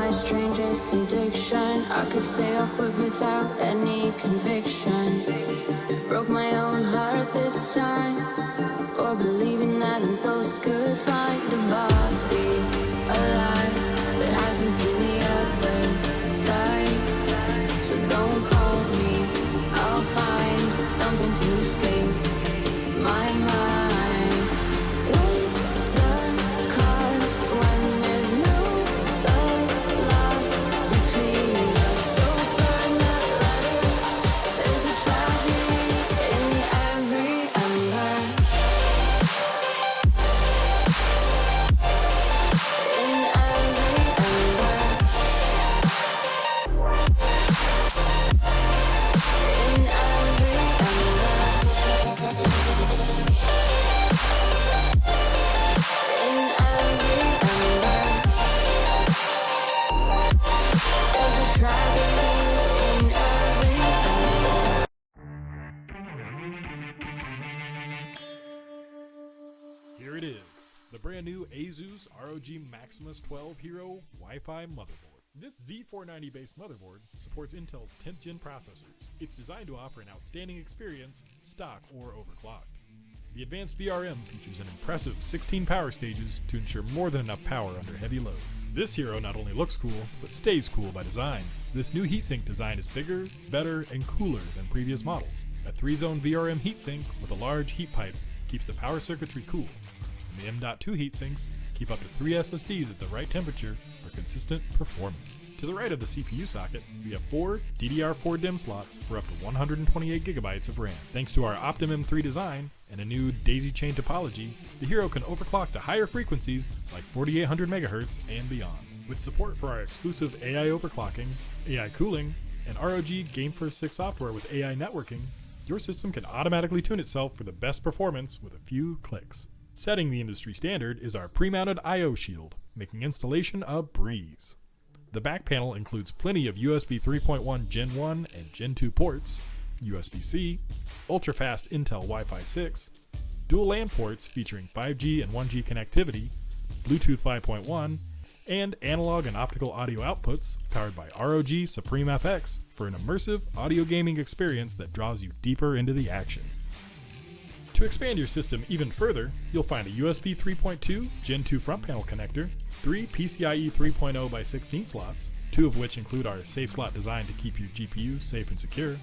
Strangest addiction. I could say I'll quit without any conviction. Broke my own heart this time for believing that a ghost could find a body alive that hasn't seen the other side. So don't call me, I'll find something to escape my mind. Here it is, the brand new ASUS ROG Maximus 12 Hero Wi-Fi motherboard. This Z490 based motherboard supports Intel's 10th gen processors. It's designed to offer an outstanding experience, stock or overclocked. The advanced VRM features an impressive 16 power stages to ensure more than enough power under heavy loads. This Hero not only looks cool, but stays cool by design. This new heatsink design is bigger, better, and cooler than previous models. A 3-zone VRM heatsink with a large heat pipe keeps the power circuitry cool. And the M.2 heatsinks keep up to 3 SSDs at the right temperature for consistent performance. To the right of the CPU socket, we have 4 DDR4 DIMM slots for up to 128 GB of RAM. Thanks to our OptimM3 design and a new daisy-chain topology, the Hero can overclock to higher frequencies like 4800 MHz and beyond. With support for our exclusive AI overclocking, AI cooling, and ROG GameFirst 6 software with AI networking, your system can automatically tune itself for the best performance with a few clicks. Setting the industry standard is our pre-mounted I/O shield, making installation a breeze. The back panel includes plenty of USB 3.1 Gen 1 and Gen 2 ports, USB-C, ultra-fast Intel Wi-Fi 6, dual LAN ports featuring 5G and 1G connectivity, Bluetooth 5.1, and analog and optical audio outputs powered by ROG Supreme FX for an immersive audio gaming experience that draws you deeper into the action. To expand your system even further, you'll find a USB 3.2 Gen 2 front panel connector, 3 PCIe 3.0 by 16 slots, 2 of which include our safe slot design to keep your GPU safe and secure,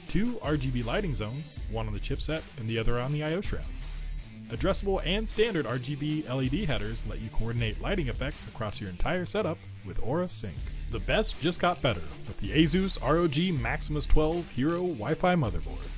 2 RGB lighting zones, one on the chipset and the other on the I/O shroud. Addressable and standard RGB LED headers let you coordinate lighting effects across your entire setup with Aura Sync. The best just got better with the ASUS ROG Maximus 12 Hero Wi-Fi motherboard.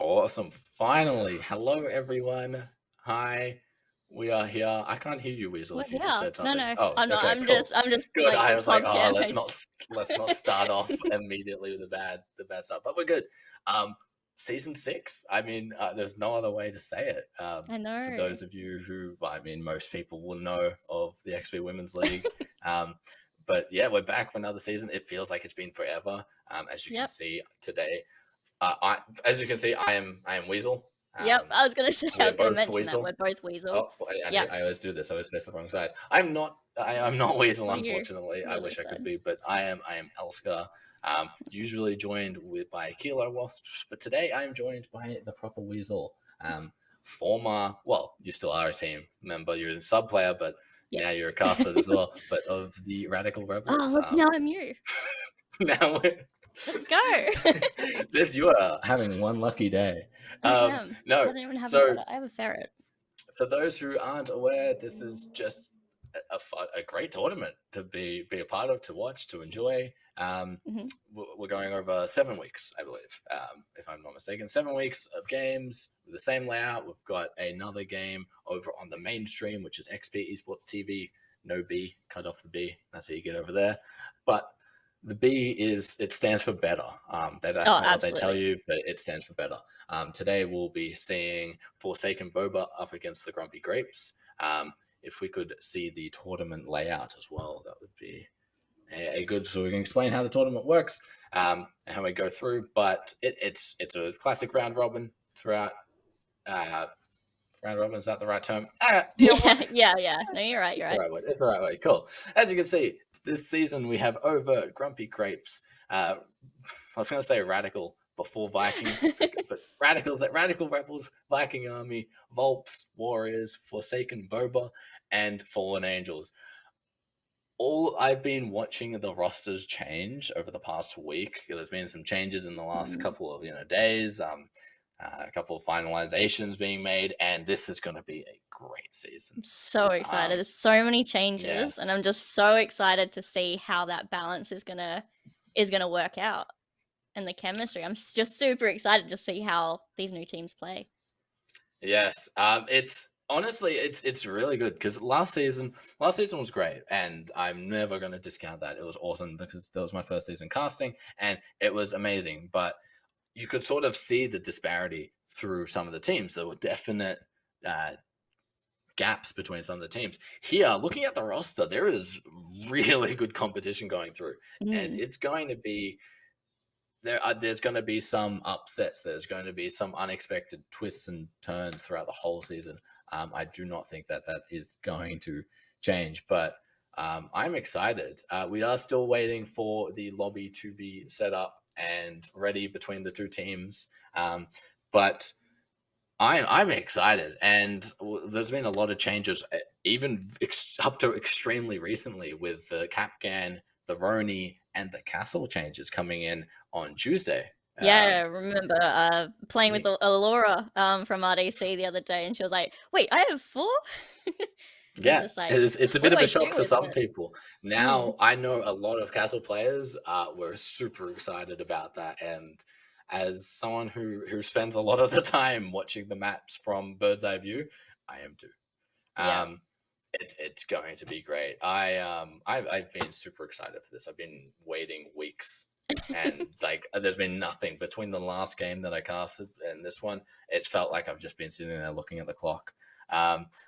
Awesome. Finally. Hello, everyone. Hi. We are here. I can't hear you, Weasel, We're if you just here. said No, something. no, Oh, I'm not. okay, cool. I'm just Good. like I was like, oh, PogChamp. let's not start off immediately with the bad stuff. But we're good. Season 6. I mean, there's no other way to say it. I For know. those of you who, I mean, most people will know of the XP Women's League. But yeah, we're back for another season. It feels like it's been forever. As you can Yep. see today, as you can see, I am Weasel. Yep. I was gonna say. We I are was gonna both mention that Weasel. we're both Weasel. Oh, Yep. I always do this. I always face the wrong side. I'm not. I'm not Weasel, Well, you're unfortunately. the I other wish I could side. be, but I am. I am Elska. Usually joined by Kilo Wasps, but today I am joined by the proper Weasel. Former. Well, you still are a team member. You're a sub player, but now Yes. you're a caster as well. But of the Radical Oh, Rebels. look! Now I'm you. Now we're Let's go. this you are having one lucky day. I am. I No, don't even have so I have a ferret. for those who aren't aware, this is just a great tournament to be a part of, to watch, to enjoy. Hmm. We're going over 7 weeks, I believe, if I'm not mistaken. 7 weeks of games with the same layout. We've got another game over on the mainstream, which is XP Esports TV. No B, cut off the B. That's how you get over there. But the B it stands for better. That's Oh, not what they tell absolutely. you, but it stands for better. Today we'll be seeing Forsaken Boba up against the Grumpy Grapes. If we could see the tournament layout as well, that would be a good, so we can explain how the tournament works and how we go through. But it's a classic round robin throughout. Round robin, is that the right term? You know what? Yeah. No, you're right. You're It's the right. right way. It's the right way. Cool. As you can see, this season we have over Grumpy Grapes. I was going to say Radical before Viking, but Radical Rebels, Viking Army, Volps, Warriors, Forsaken Boba, and Fallen Angels. All I've been watching the rosters change over the past week. There's been some changes in the last Mm. couple of days. A couple of finalizations being made, and this is going to be a great season. I'm so excited. Um, There's so many yeah, changes, and I'm just so excited to see how that balance is gonna work out, and the chemistry. I'm just super excited to see how these new teams play. yes. It's honestly it's really good because last season was great, and I'm never going to discount that. It was awesome because that was my first season casting, and it was amazing. But you could sort of see the disparity through some of the teams. There were definite gaps between some of the teams. Here, looking at the roster, there is really good competition going through, and Mm. it's going to be there's going to be some upsets. There's going to be some unexpected twists and turns throughout the whole season. I do not think that is going to change, but I'm excited. We are still waiting for the lobby to be set up and ready between the two teams. But I'm excited, and there's been a lot of changes, even up to extremely recently, with the Capgan, the Roni, and the Castle changes coming in on Tuesday. Yeah, I remember playing with Yeah, Alora from RDC the other day, and she was like, "Wait, I have 4?" I was yeah, just like, it's a "What bit do of a I shock do for with some it?" people. Mm. Now I know a lot of Castle players were super excited about that, and as someone who spends a lot of the time watching the maps from bird's eye view, I am too. Yeah. Um, it's going to be great. I've been super excited for this. I've been waiting weeks, and like there's been nothing between the last game that I casted and this one. It felt like I've just been sitting there looking at the clock.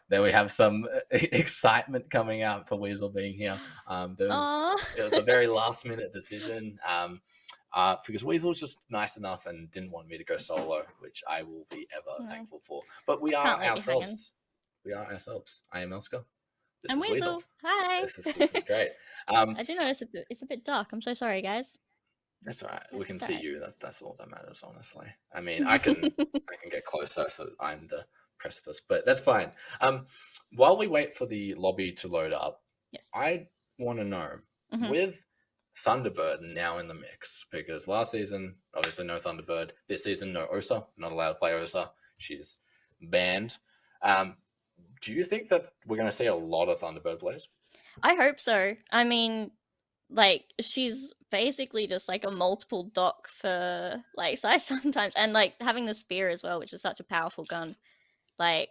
Then we have some excitement coming out for Weasel being here. Aw. It was a very last minute decision. Because Weasel's just nice enough and didn't want me to go solo, which I will be ever No, thankful for. But we can't are let you hang in. ourselves. We are ourselves. I am Elska. This I'm is Weasel. Weasel. Hi. This is great. I do notice it's a bit dark. I'm so sorry, guys. That's all right. We can It's see alright. you. That's all that matters, honestly. I mean, I can get closer, so I'm the precipice, but that's fine. While we wait for the lobby to load up, Yes. I want to know Mhm. with Thunderbird now in the mix, because last season obviously no Thunderbird. This season no Osa. Not allowed to play Osa. She's banned. Do you think that we're going to see a lot of Thunderbird plays? I hope so. I mean, like she's basically just like a multiple doc for like Sai sometimes, and like having the spear as well, which is such a powerful gun. Like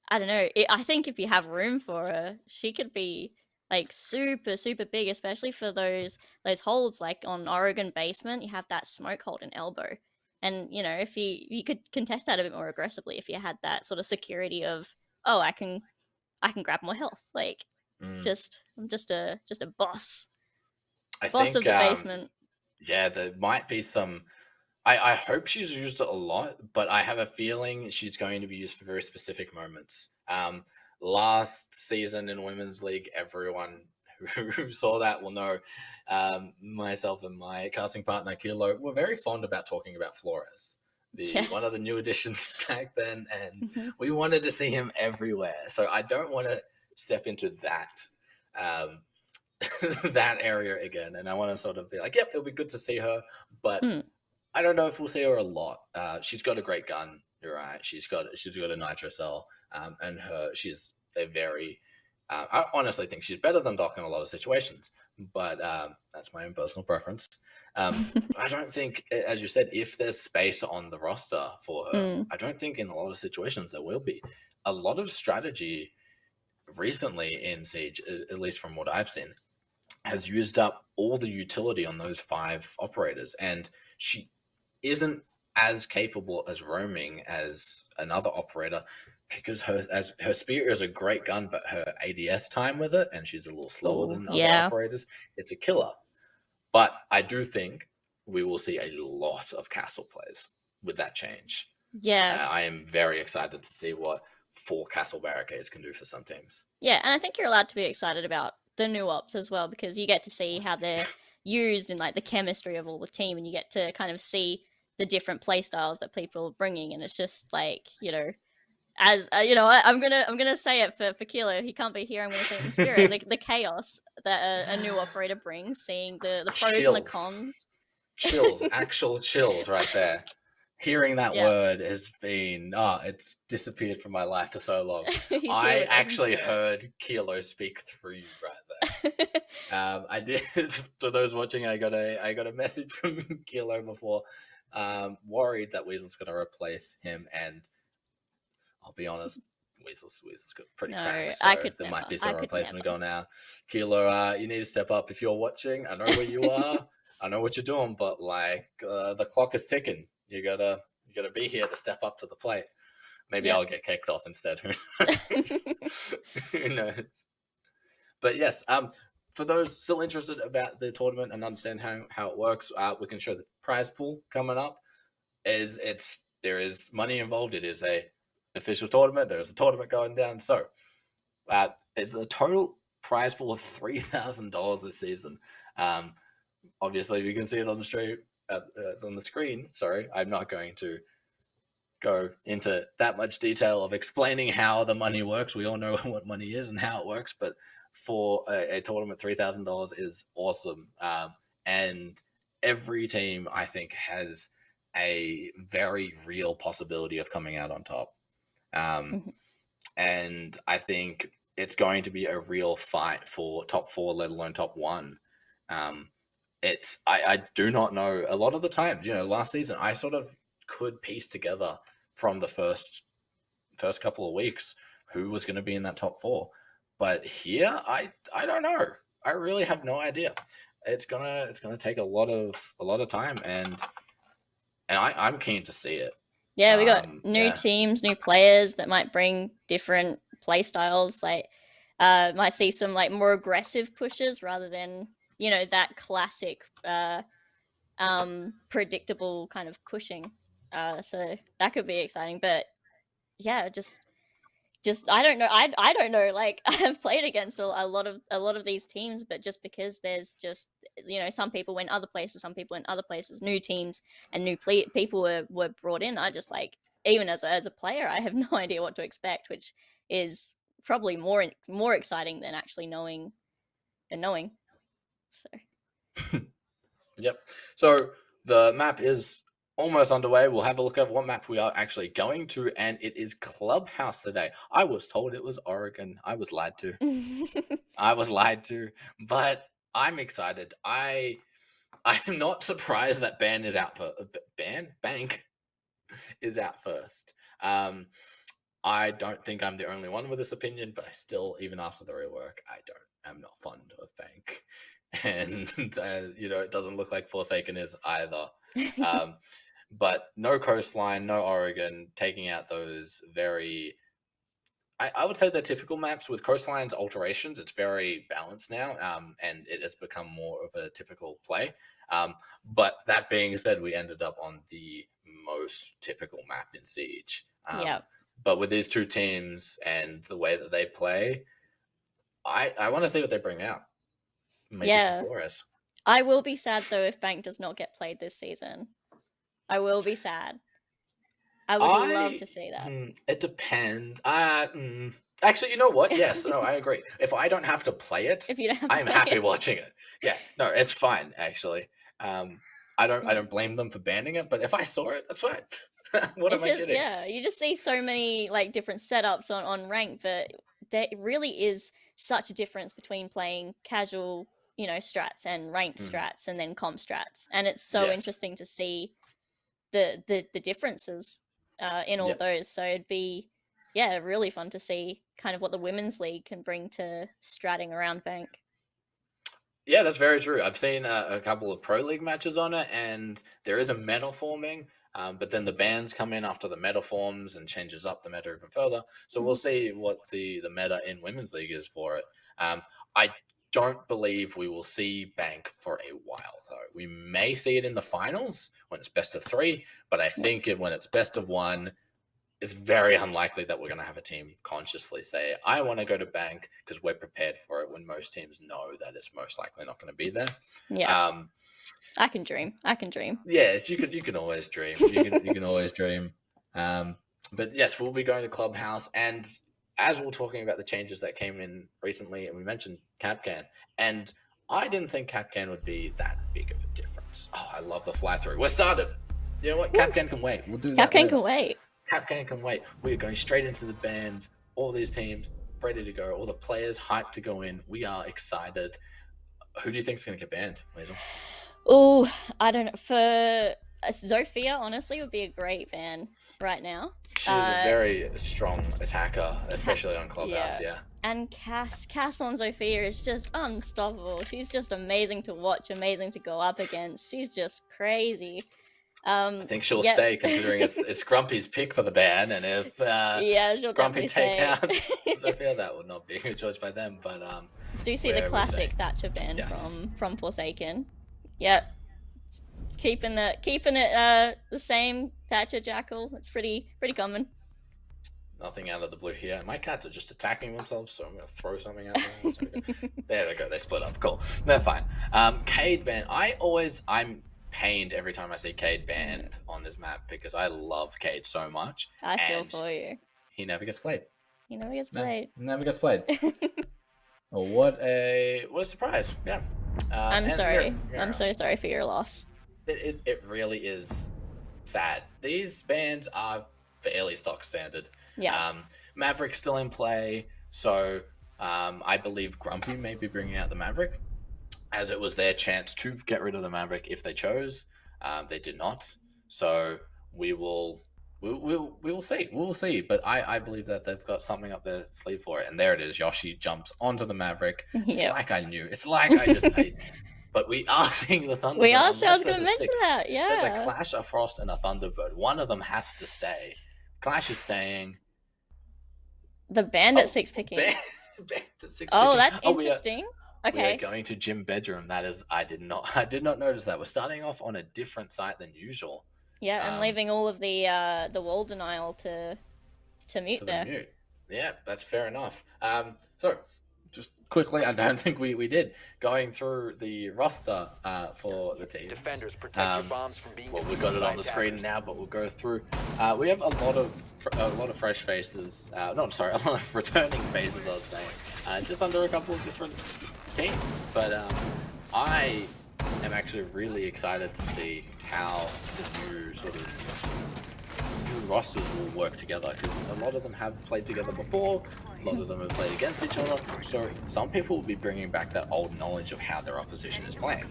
I don't know. I think if you have room for her, she could be like super, super big, especially for those holds. Like on Oregon basement, you have that smoke hold and elbow, and you know if you could contest that a bit more aggressively if you had that sort of security of, oh, I can grab more health. Like I'm just a boss, I boss think of the basement. yeah, there might be some. I hope she's used it a lot, but I have a feeling she's going to be used for very specific moments. Last season in Women's League, everyone who saw that will know myself and my casting partner, Kilo, were very fond about talking about Flores, Yes. one of the new additions back then, and Mhm. we wanted to see him everywhere. So I don't want to step into that. That area again, and I want to sort of be like, yep, it'll be good to see her, but Mm. I don't know if we'll see her a lot. She's got a great gun. You're right. She's got a nitro cell, and she's a very. I honestly think she's better than Doc in a lot of situations, but that's my own personal preference. I don't think, as you said, if there's space on the roster for her, Mm. I don't think in a lot of situations there will be. A lot of strategy recently in Siege, at least from what I've seen, has used up all the utility on those 5 operators, and she isn't as capable as roaming as another operator because her spear is a great gun, but her ADS time with it, and she's a little slower Oh than other yeah. operators, it's a killer. But I do think we will see a lot of castle plays with that change. Yeah. I am very excited to see what 4 castle barricades can do for some teams. Yeah, and I think you're allowed to be excited about the new ops as well because you get to see how they're used and like the chemistry of all the team, and you get to kind of see the different play styles that people are bringing, and it's just like as I'm gonna say it for Kilo. He can't be here. I'm gonna say it in spirit. Like the chaos that a new operator brings, seeing the pros and the Chills. cons. Actual chills right there. Hearing that Yeah. word has been, it's disappeared from my life for so long. He's here I with us in actually spirit. heard Kilo speak through you right there. I did. For those watching, I got a message from Kilo before, worried that Weasel's going to replace him, and I'll be honest, Weasel's got pretty No, cracked, I so could there never. might be I some could replacement never. going out. Kilo, you need to step up if you're watching. I know where you are. I know what you're doing, but like the clock is ticking. You gotta be here to step up to the plate. Maybe Yep. I'll get kicked off instead. Who knows? Who knows? But yes, for those still interested about the tournament and understand how it works, we can show the prize pool coming up. There is money involved. It is a official tournament. There is a tournament going down. So it's a total prize pool of $3,000 this season. Obviously, you can see it on the stream. It's on the screen. Sorry, I'm not going to go into that much detail of explaining how the money works. We all know what money is and how it works, but for a tournament, $3,000 is awesome. And every team, I think, has a very real possibility of coming out on top. Mhm. And I think it's going to be a real fight for top 4, let alone top 1. I do not know. A lot of the times, last season, I sort of could piece together from the first couple of weeks who was going to be in that top 4. But here, I don't know. I really have no idea. It's gonna take a lot of time, and I'm keen to see it. Yeah, we got new Yeah. teams, new players that might bring different play styles. Like, might see some like more aggressive pushes rather than that classic, predictable kind of pushing. So that could be exciting. But yeah, just I don't know. I don't know. Like I've played against a lot of these teams, but just because there's just some people went other places, some people went other places, new teams and new people were brought in. I just like even as a player, I have no idea what to expect, which is probably more exciting than actually knowing. So Yep. So the map is almost underway. We'll have a look at what map we are actually going to, and it is Clubhouse today. I was told it was Oregon. I was lied to. But I'm excited. I'm not surprised that Ban is out for Bank is out first. I don't think I'm the only one with this opinion, but I still, even after the rework, I'm not fond of Bank, and it doesn't look like Forsaken is either. But no Coastline, no Oregon, taking out those very. I would say the typical maps with Coastline's alterations, it's very balanced now, and it has become more of a typical play. But that being said, we ended up on the most typical map in Siege. Yeah. But with these two teams and the way that they play, I want to see what they bring out. Maybe some Flores. I will be sad though if Bank does not get played this season. I will be sad. I would love to see that. It depends. Actually, you know what? Yes, no, I agree. If I don't have to play it, If you don't have I'm happy watching it. Yeah, no, it's fine actually. I don't blame them for banning it, but if I saw it, that's fine. What am I getting? Yeah, you just see so many like different setups on rank, but there really is such a difference between playing casual, strats and ranked strats and then comp strats, and it's so interesting to see the differences in all those. So it'd be really fun to see kind of what the women's league can bring to stratting around Bank. Yeah, that's very true. I've seen a couple of Pro League matches on it, and there is a meta forming, but then the bans come in after the meta forms and changes up the meta even further. So we'll see what the meta in Women's League is for it. I don't believe we will see Bank for a while, though. We may see it in the finals when it's best of 3, but I think when it's best of 1, it's very unlikely that we're going to have a team consciously say, I want to go to Bank because we're prepared for it, when most teams know that it's most likely not going to be there. Yeah. I can dream. Yes, you can always dream. You can always dream. But yes, we'll be going to Clubhouse, and as we're talking about the changes that came in recently, and we mentioned Capcan, and I didn't think Capcan would be that big of a difference. Oh, I love the fly through. We're started. You know what? Capcan can wait. We'll do that. Capcan can wait. Capcan can wait. We're going straight into the bans. All these teams ready to go. All the players hyped to go in. We are excited. Who do you think is going to get banned, Hazel? Oh, I don't know. For Zofia, honestly, would be a great ban right now. She's a very strong attacker, especially on Clubhouse, yeah. And Cass on Zofia is just unstoppable. She's just amazing to watch, amazing to go up against. She's just crazy. I think she'll stay, considering it's Grumpy's pick for the ban, and if she'll Grumpy take out Zofia, that would not be a good choice by them. But do you see the classic Thatcher ban from Forsaken? Yep. Keeping it the same Thatcher Jackal. It's pretty common. Nothing out of the blue here. My cats are just attacking themselves, so I'm going to throw something at them. There they go. They split up. Cool. They're fine. Cade ban. I'm pained every time I see Cade banned on this map, because I love Cade so much. I feel for you. He never gets played. Never gets played. Oh, what a surprise. Yeah. I'm sorry. I'm so sorry for your loss. It really is sad. These bans are fairly stock standard. Yeah. Maverick's still in play, so I believe Grumpy may be bringing out the Maverick, as it was their chance to get rid of the Maverick if they chose. They did not, so we will see. We will see. But I believe that they've got something up their sleeve for it, and there it is. Yoshi jumps onto the Maverick. It's like I knew. It's like I just. But we are seeing the Thunderbird. We are. So I was going to mention that. Yeah. There's a Clash, a Frost, and a Thunderbird. One of them has to stay. Clash is staying. The Bandit 6 picking. Bandit 6 picking. Oh, that's interesting. Okay. We are going to Gym Bedroom. That is, I did not notice that. We're starting off on a different site than usual. Yeah, and leaving all of the wall denial to mute there. Mute. Yeah, that's fair enough. So just quickly, I don't think we did, going through the roster for the teams. Defenders protect your bombs from being we've got it on the screen now, but we'll go through. We have a lot of fresh faces. A lot of returning faces, I was saying. Just under a couple of different teams, but I am actually really excited to see how the new sort of new rosters will work together, because a lot of them have played together before, a lot of them have played against each other, so some people will be bringing back that old knowledge of how their opposition is playing.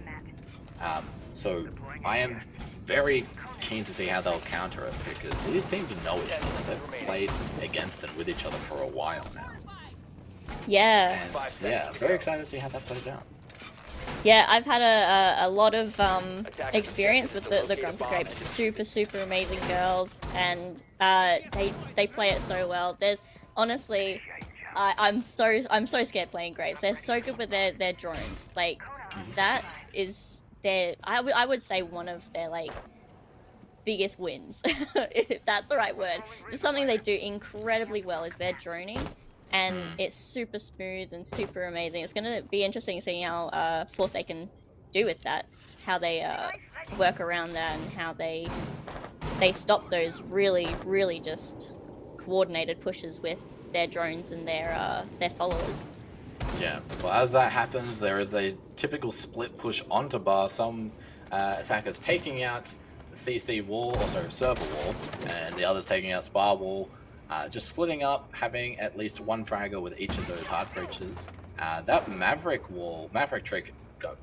So I am very keen to see how they'll counter it, because these teams know each other. They've played against and with each other for a while now. Yeah. And yeah, very excited to see how that plays out. Yeah, I've had a lot of experience with the Grumpy Grapes. Super amazing girls, and they play it so well. There's honestly, I'm so scared playing Grapes. They're so good with their drones. Like that is I would say one of their like biggest wins, if that's the right word. Just something they do incredibly well is their droning. And it's super smooth and super amazing. It's gonna be interesting seeing how Forsaken do with that, how they work around that, and how they stop those really just coordinated pushes with their drones and their followers. Yeah, well, as that happens, there is a typical split push onto bar. Some attackers taking out the CC wall, also server wall, and the others taking out spar wall. Just splitting up, having at least one fragger with each of those hard breaches. That Maverick trick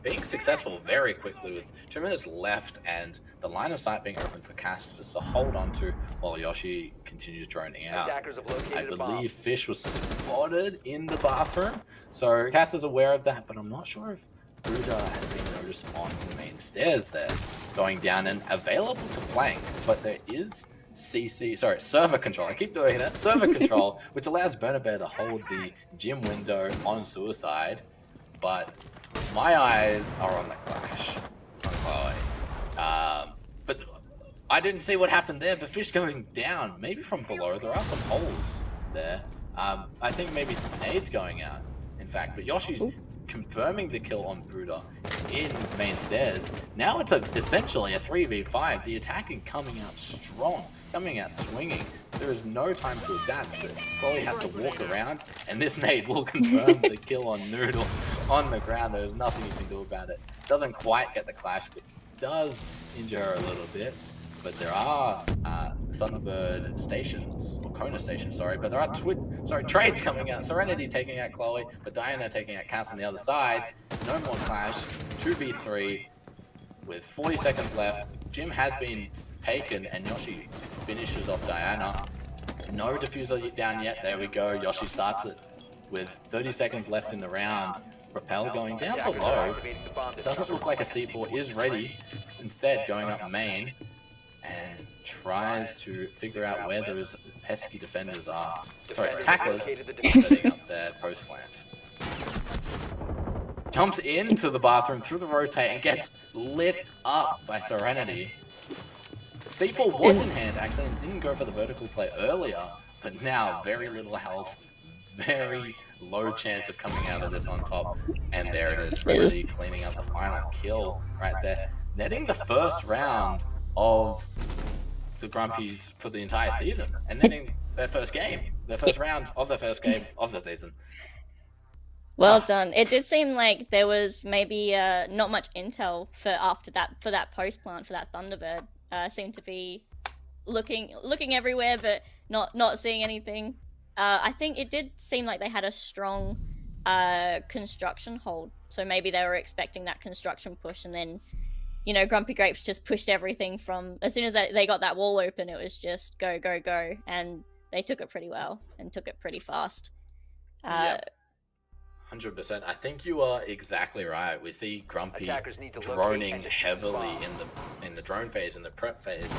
being successful very quickly with 2 minutes left and the line of sight being open for Cass just to hold on to while Yoshi continues droning out. I believe Fish was spotted in the bathroom, so Cass is aware of that, but I'm not sure if Buddha has been noticed on the main stairs there, going down and available to flank, but there is server control. I keep doing that. Server control, which allows Burnabear to hold the gym window on Suicide, but my eyes are on the clash on Chloe. But I didn't see what happened there, but Fish going down, maybe from below. There are some holes there. I think maybe some nades going out, in fact, but Yoshi's confirming the kill on Buddha in main stairs. Now it's essentially a 3v5. The attacking coming out strong, coming out swinging. There is no time to adapt. Chloe has to walk around, and this nade will confirm the kill on Noodle on the ground. There's nothing you can do about it. Doesn't quite get the clash, but does injure her a little bit. But there are Thunderbird stations, or Kona stations, sorry, but there are trades coming out. Serenity taking out Chloe, but Diana taking out Cass on the other side. No more clash, 2v3 with 40 seconds left. Jim has been taken, and Yoshi finishes off Diana. No diffuser down yet, there we go. Yoshi starts it with 30 seconds left in the round. Propel going down below. Doesn't look like a C4 is ready. Instead, going up main. And tries to figure out where those pesky defenders are. Sorry, attackers setting up their post plants. Jumps into the bathroom through the rotate and gets lit up by Serenity. C4 was in hand actually and didn't go for the vertical play earlier, but now very little health, very low chance of coming out of this on top. And there it is, Serenity cleaning up the final kill right there. Netting the first round of the Grumpies for the entire season, and netting their first round of their first game of the season. Well done. It did seem like there was maybe not much intel for that post plant for that Thunderbird. Seemed to be looking everywhere, but not seeing anything. I think it did seem like they had a strong construction hold, so maybe they were expecting that construction push, and then Grumpy Grapes just pushed everything from as soon as they got that wall open. It was just go, and they took it pretty well and took it pretty fast. 100%. I think you are exactly right. We see Grumpy droning heavily in the drone phase, in the prep phase,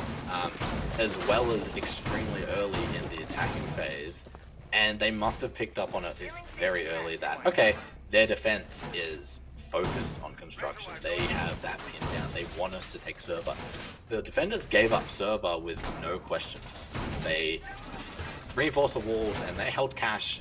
as well as extremely early in the attacking phase. And they must have picked up on it very early that, okay, their defense is focused on construction. They have that pinned down. They want us to take server. The defenders gave up server with no questions. They reinforced the walls and they held cash,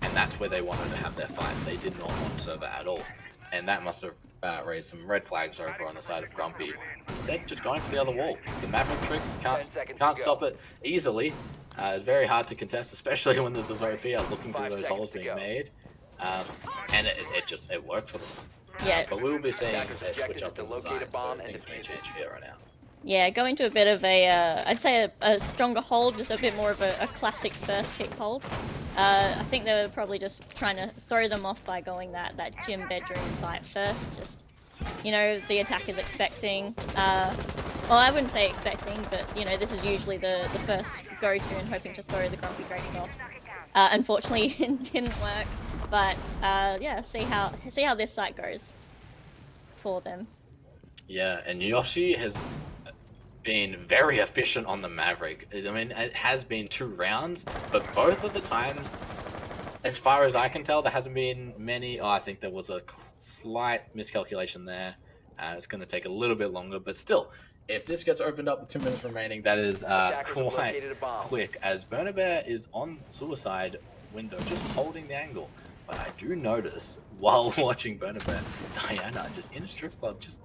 and that's where they wanted to have their fights. They did not want server at all. And that must have raised some red flags over on the side of Grumpy. Instead, just going for the other wall. The Maverick trick, can't stop it easily. It's very hard to contest, especially when there's a Zofia looking through those holes being made. And it worked for them. Yeah. But we will be seeing a switch up on the side, so things may change here right now. Yeah, going to a bit of a, I'd say a stronger hold, just a bit more of a classic first pick hold. I think they were probably just trying to throw them off by going that gym bedroom site first. Just, you know, the attacker's expecting, well, I wouldn't say expecting, but, you know, this is usually the first go-to and hoping to throw the Grumpy Grapes off. Unfortunately, it didn't work, but yeah, see how this site goes for them. Yeah, and Yoshi has been very efficient on the Maverick. I mean, it has been 2 rounds, but both of the times, as far as I can tell, there hasn't been many. Oh, I think there was a slight miscalculation there. It's going to take a little bit longer, but still, if this gets opened up with 2 minutes remaining, that is quite quick, as Burner Bear is on suicide window, just holding the angle. But I do notice, while watching Burner Bear, Diana just in a strip club, just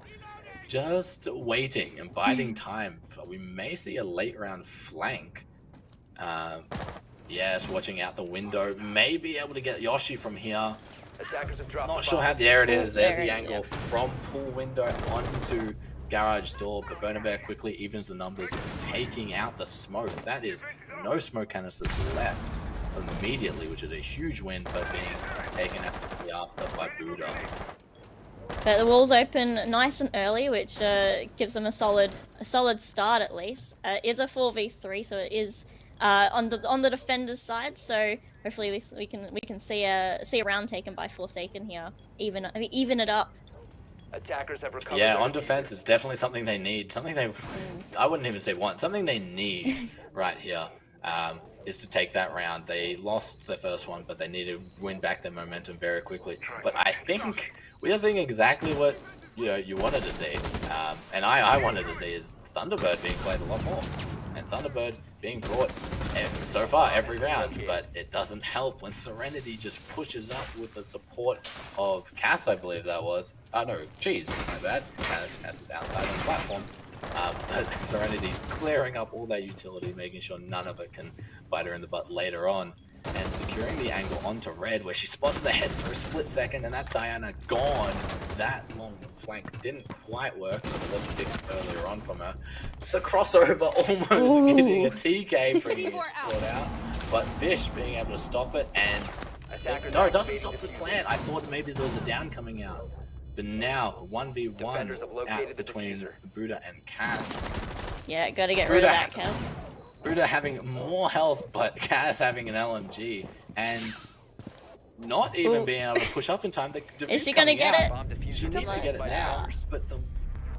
waiting and biding time. We may see a late round flank. Yes, watching out the window. May be able to get Yoshi from here. Not sure how. There it is. There's the angle from pool window onto garage door. But Burner Bear quickly evens the numbers, taking out the smoke. That is no smoke canisters left immediately, which is a huge win, but being taken out after by Buddha. But the wall's open nice and early, which gives them a solid start at least. It is a 4v3, so it is on the defender's side. So hopefully we can see a round taken by Forsaken here, even it up. Attackers have recovered. Yeah, on defense, it's definitely something they need. I wouldn't even say want. Something they need right here is to take that round. They lost the first one, but they need to win back their momentum very quickly. But I think we are seeing exactly what you wanted to see, and I wanted to see is Thunderbird being played a lot more, and Thunderbird being brought so far every round. But it doesn't help when Serenity just pushes up with the support of Cass, I believe that was. Oh no, Cheese, my bad. Cass is outside on the platform. But Serenity clearing up all that utility, making sure none of it can bite her in the butt later on, and securing the angle onto Red, where she spots the head for a split second, and that's Diana gone. That long flank didn't quite work, but it wasn't picked earlier on from her. The crossover almost getting a TK from being brought out, but Fish being able to stop it, and I think, no, it doesn't stop the plant. I thought maybe there was a down coming out. But now, 1v1 out between Buddha and Cass. Yeah, gotta get rid of that, Cass. Buddha having more health, but Cass having an LMG. And not even being able to push up in time. Is she gonna get it? She needs to get it now, but the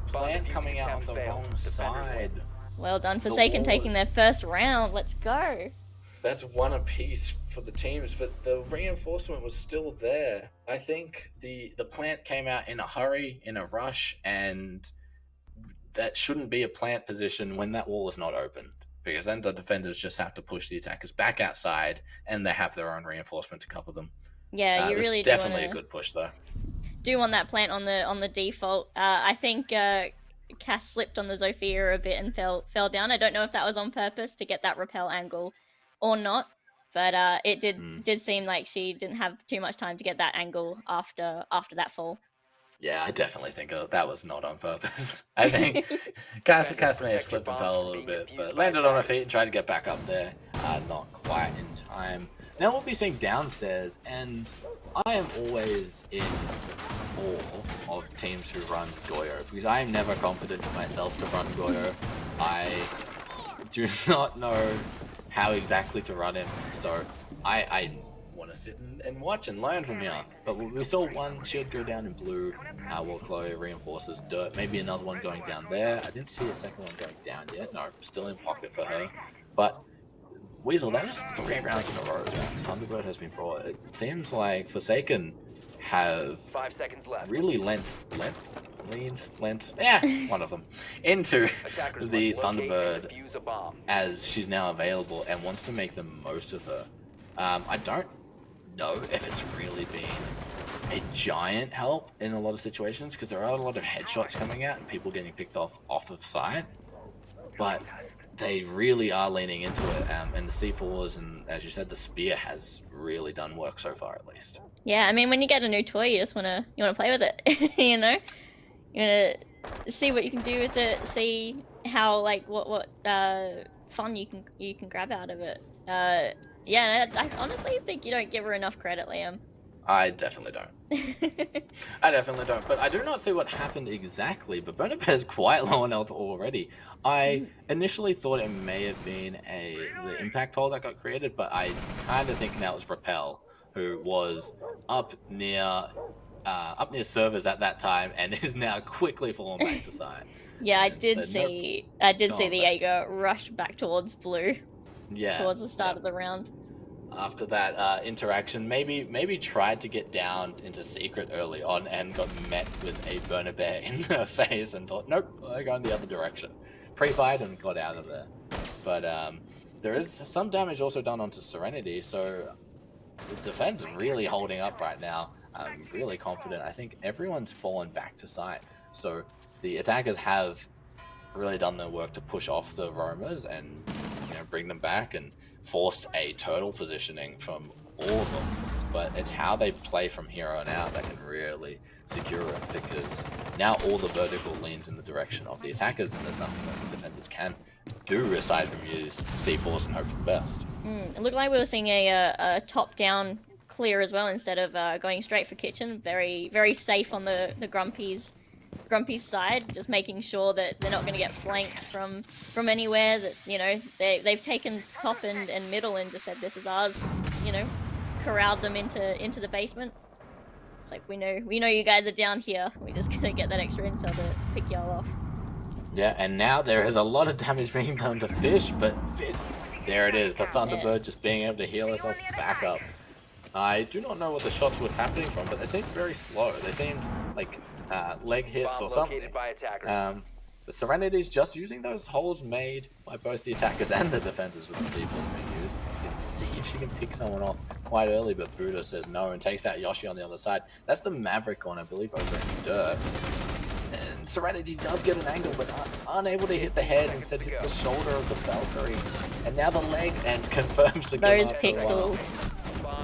plant coming out on the wrong side. Well done, Forsaken taking their first round. Let's go. That's 1 apiece for the teams, but the reinforcement was still there. I think the plant came out in a hurry, in a rush, and that shouldn't be a plant position when that wall is not opened, because then the defenders just have to push the attackers back outside, and they have their own reinforcement to cover them. Yeah, you really definitely a good push though. Do want that plant on the default. I think Cass slipped on the Zofia a bit and fell down. I don't know if that was on purpose to get that rappel angle or not, but it did seem like she didn't have too much time to get that angle after that fall. Yeah, I definitely think that was not on purpose. I think Cass may have slipped and fell a little bit, but landed on her feet and tried to get back up there. Not quite in time. Now we'll be seeing downstairs, and I am always in awe of teams who run Goyo, because I am never confident in myself to run Goyo. I do not know how exactly to run him, so I want to sit and watch and learn from here. But we saw one shield go down in blue, while Chloe reinforces dirt. Maybe another one going down there. I didn't see a second one going down yet. No, still in pocket for her. But Weasel, that is 3 rounds in a row that Thunderbird has been brought. It seems like Forsaken have 5 seconds left. really lent, one of them, into the Thunderbird as she's now available and wants to make the most of her. I don't know if it's really been a giant help in a lot of situations, because there are a lot of headshots coming out and people getting picked off of sight, but they really are leaning into it, and the C4s and, as you said, the spear has really done work so far, at least. Yeah, I mean, when you get a new toy, you want to play with it. You You're gonna see what you can do with it. See how like what fun you can grab out of it. Yeah, and I honestly think you don't give her enough credit, Liam. I definitely don't. I definitely don't. But I do not see what happened exactly. But Bernabé is quite low on health already. I initially thought it may have been the impact hole that got created, but I kind of think now it's Repel, who was up near servers at that time and is now quickly falling back to side. Yeah, I And did so, nope, see gone the back. Jaeger rush back towards blue Yeah, towards the start yeah. of the round. After that interaction, maybe tried to get down into secret early on and got met with a Bernabé in the face and thought, nope, I go in the other direction. Pre-fight and got out of there. But there is some damage also done onto Serenity, so the defense really holding up right now. I'm really confident. I think everyone's fallen back to site. So the attackers have really done their work to push off the roamers and bring them back and forced a turtle positioning from all of them. But it's how they play from here on out that can really secure it, because now all the vertical leans in the direction of the attackers, and there's nothing that the defenders can do aside from use C4s and hope for the best. It looked like we were seeing a top-down clear as well instead of going straight for kitchen. Very, very safe on the Grumpy's side, just making sure that they're not going to get flanked from anywhere. That they've taken top and middle and just said this is ours. Corralled them into the basement. It's like we know you guys are down here. We're just gonna get that extra intel to pick y'all off. Yeah, and now there is a lot of damage being done to Fish, but there it is, the Thunderbird just being able to heal herself back up. I do not know what the shots were happening from, but they seemed very slow. They seemed like leg hits or something. The Serenity's just using those holes made by both the attackers and the defenders with the C4s being used to see if she can pick someone off quite early, but Buddha says no and takes out Yoshi on the other side. That's the Maverick on, I believe, over in dirt. And Serenity does get an angle, but unable to hit the head, instead hits the shoulder of the Valkyrie. And now the leg, and confirms the Those pixels.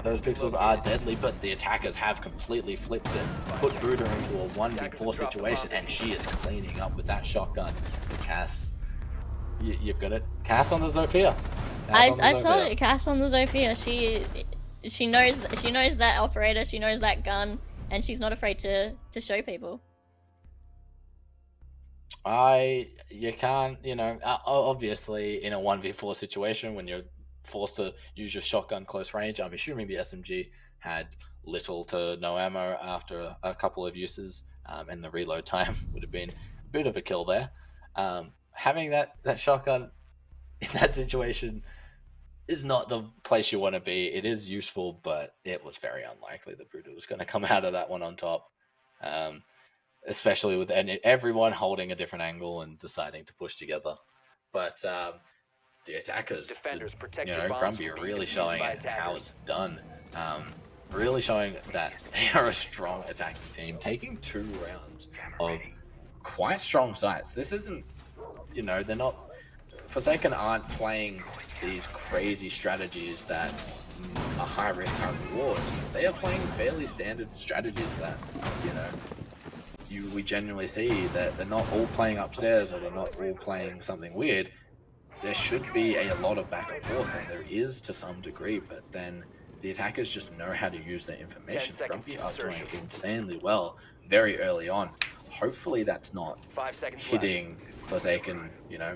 Those pixels are deadly, but the attackers have completely flipped it, put Buddha into a 1v4 situation, and she is cleaning up with that shotgun. Cass, you've got it. Cass on the Zofia. I told you, Cass on the Zofia. She knows that operator, she knows that gun, and she's not afraid to show people. You can't, obviously in a 1v4 situation when you're forced to use your shotgun close range, I'm assuming the SMG had little to no ammo after a couple of uses, and the reload time would have been a bit of a kill there. Having that shotgun in that situation is not the place you want to be. It is useful, but it was very unlikely that Buddha was going to come out of that one on top. Especially with everyone holding a different angle and deciding to push together. But the attackers, Grumpy, are really showing how it's done. Really showing that they are a strong attacking team, taking 2 rounds of quite strong sites. This isn't, they're not, Forsaken aren't playing these crazy strategies that are high risk, high reward. They are playing fairly standard strategies that, we genuinely see that they're not all playing upstairs, or they're not all playing something weird. There should be a lot of back and forth, and there is to some degree, but then the attackers just know how to use their information. Grumpy are doing insanely well very early on. Hopefully that's not hitting Forsaken,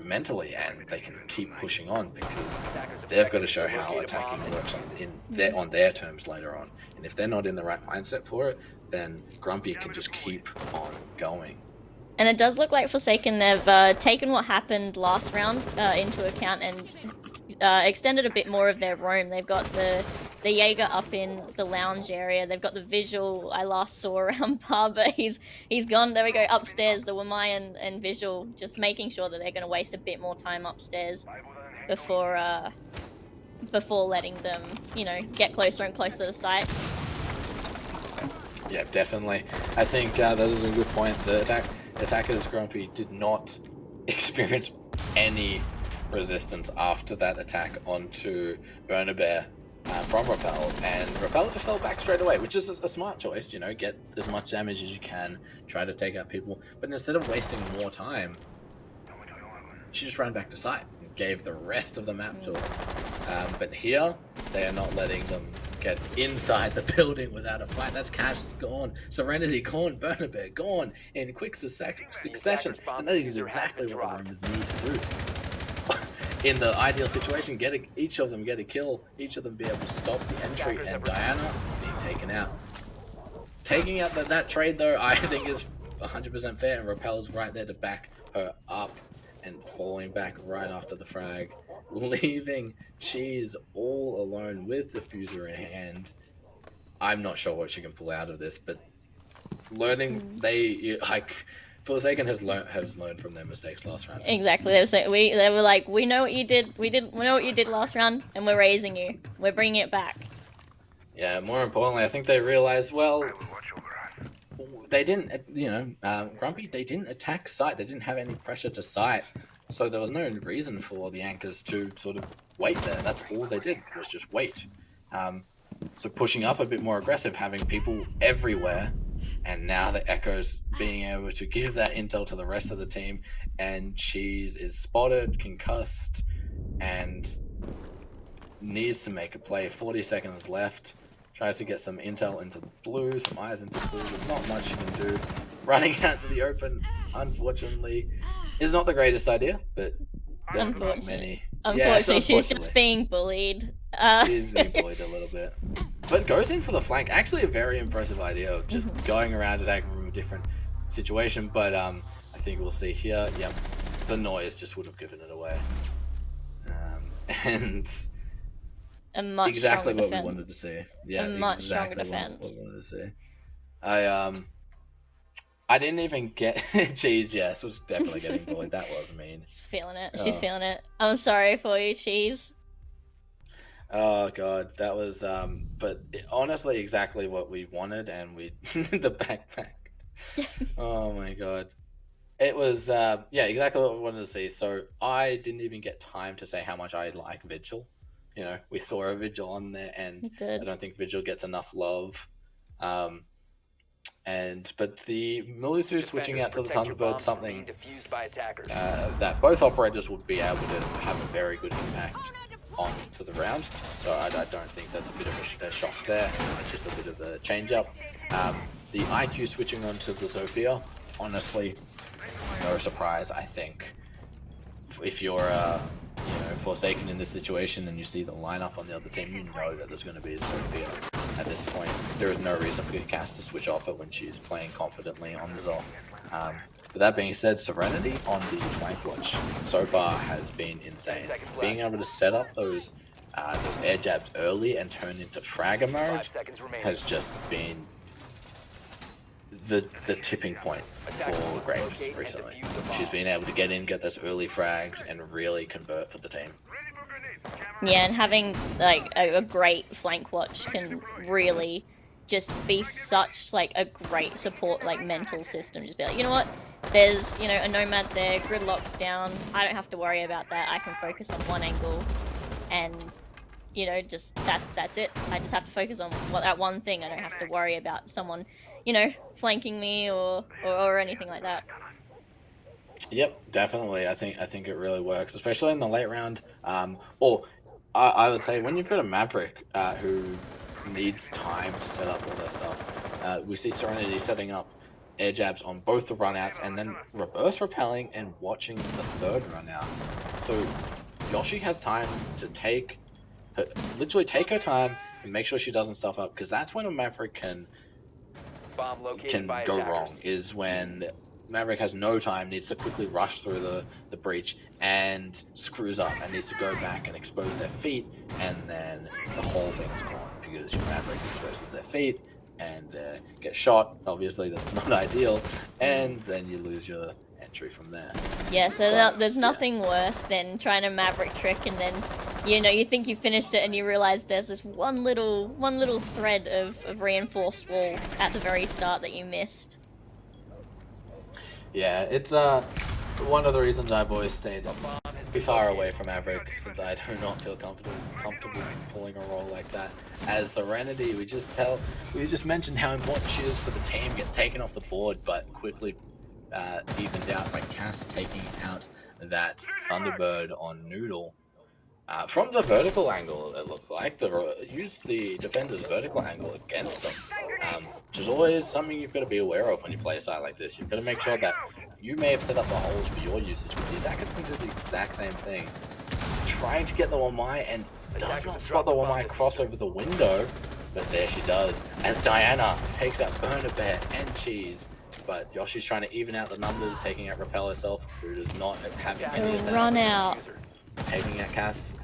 mentally, and they can keep pushing on, because they've got to show how attacking works on their terms later on. And if they're not in the right mindset for it, then Grumpy can just keep on going. And it does look like Forsaken have taken what happened last round into account and extended a bit more of their roam. They've got the Jaeger up in the lounge area. They've got the visual I last saw around Bar, but he's gone. There we go, upstairs. The Wamai and visual, just making sure that they're going to waste a bit more time upstairs before letting them, get closer and closer to site. Yeah, definitely. I think that is a good point. The attackers, Grumpy, did not experience any resistance after that attack onto Bernabé. from Repel, and Repel just fell back straight away, which is a smart choice, you know, get as much damage as you can, try to take out people, but instead of wasting more time, she just ran back to site and gave the rest of the map to her. But here, they are not letting them get inside the building without a fight. That's Cash gone, Serenity gone, Burner Bear gone in quick succession, and that is exactly what the Romans need to do. In the ideal situation, each of them get a kill, each of them be able to stop the entry, and Diana being taken out. Taking out that trade, though, I think is 100% fair, and Repel's right there to back her up, and falling back right after the frag, leaving Cheese all alone with Diffuser in hand. I'm not sure what she can pull out of this, but learning Forsaken has learned from their mistakes last round. Exactly. They were like, we know what you did. We know what you did last round, and we're raising you. We're bringing it back. Yeah. More importantly, I think they realized, well, they didn't, Grumpy. They didn't attack site. They didn't have any pressure to site, so there was no reason for the anchors to sort of wait there. That's all they did was just wait. So pushing up a bit more aggressive, having people everywhere. And now the Echo's being able to give that intel to the rest of the team, and Cheese is spotted, concussed, and needs to make a play. 40 seconds left. Tries to get some intel into blue, some eyes into blue. There's not much you can do. Running out to the open, unfortunately, is not the greatest idea, but there's not many. Unfortunately, she's just being bullied. She's being bullied a little bit. But goes in for the flank. Actually, a very impressive idea of just going around attacking from a different situation. But I think we'll see here. Yep, the noise just would have given it away. And exactly what we wanted to see. Yeah, exactly what we wanted to see. I didn't even get Cheese. Yes, was definitely getting bullied. That was mean. She's feeling it. She's feeling it. I'm sorry for you, Cheese. Oh god, that was but honestly exactly what we wanted, and we the backpack. Oh my god. It was exactly what we wanted to see. So I didn't even get time to say how much I like Vigil. You know, we saw a Vigil on there, and I don't think Vigil gets enough love. But the Milisu switching out to the Thunderbird, something that both operators would be able to have a very good impact on to the round. So I don't think that's a bit of a shock there. It's just a bit of a change up. The IQ switching onto the Zofia, honestly, no surprise. I think if you're Forsaken in this situation and you see the lineup on the other team, you know that there's going to be a Zofia at this point. There is no reason for Cass to switch off it when she's playing confidently on the Zoff. But that being said, Serenity on the flank watch so far has been insane. Being able to set up those air jabs early and turn into fragger mode has just been the tipping point for Graves recently. She's been able to get in, get those early frags, and really convert for the team. Yeah, and having like a great flank watch can really just be such like a great support like mental system. Just be like, you know what? There's a Nomad there, Gridlock's down. I don't have to worry about that. I can focus on one angle, and just that's it. I just have to focus on that one thing. I don't have to worry about someone flanking me or anything like that. Yep, definitely. I think it really works, especially in the late round. I would say when you've got a Maverick who needs time to set up all that stuff. We see Serenity setting up air jabs on both the runouts and then reverse repelling and watching the third run out. So Yoshi has time to literally take her time and make sure she doesn't stuff up, because that's when a Maverick can go wrong, is when Maverick has no time, needs to quickly rush through the breach and screws up and needs to go back and expose their feet, and then the whole thing is gone because your Maverick exposes their feet and get shot. Obviously that's not ideal, and then you lose your entry from there. Yeah, so there's nothing worse than trying to Maverick trick and then you think you finished it and you realize there's this one little thread of reinforced wall at the very start that you missed. Yeah, it's one of the reasons I've always stayed be far away from Maverick, since I do not feel comfortable pulling a role like that. As Serenity, we just mentioned how important she is for the team, gets taken off the board, but quickly evened out by Cass taking out that Thunderbird on Noodle. From the vertical angle, it looked like, use the defender's vertical angle against them, which is always something you've got to be aware of when you play a side like this. You've got to make sure that you may have set up the holes for your usage, but the attackers can do the exact same thing. Trying to get the Wamai and does not spot the Wamai cross over the window, but there she does, as Diana takes out Burner Bear and Cheese. But Yoshi's trying to even out the numbers, taking out Repel herself, who does not have any of that. Run out. Taking out Cass.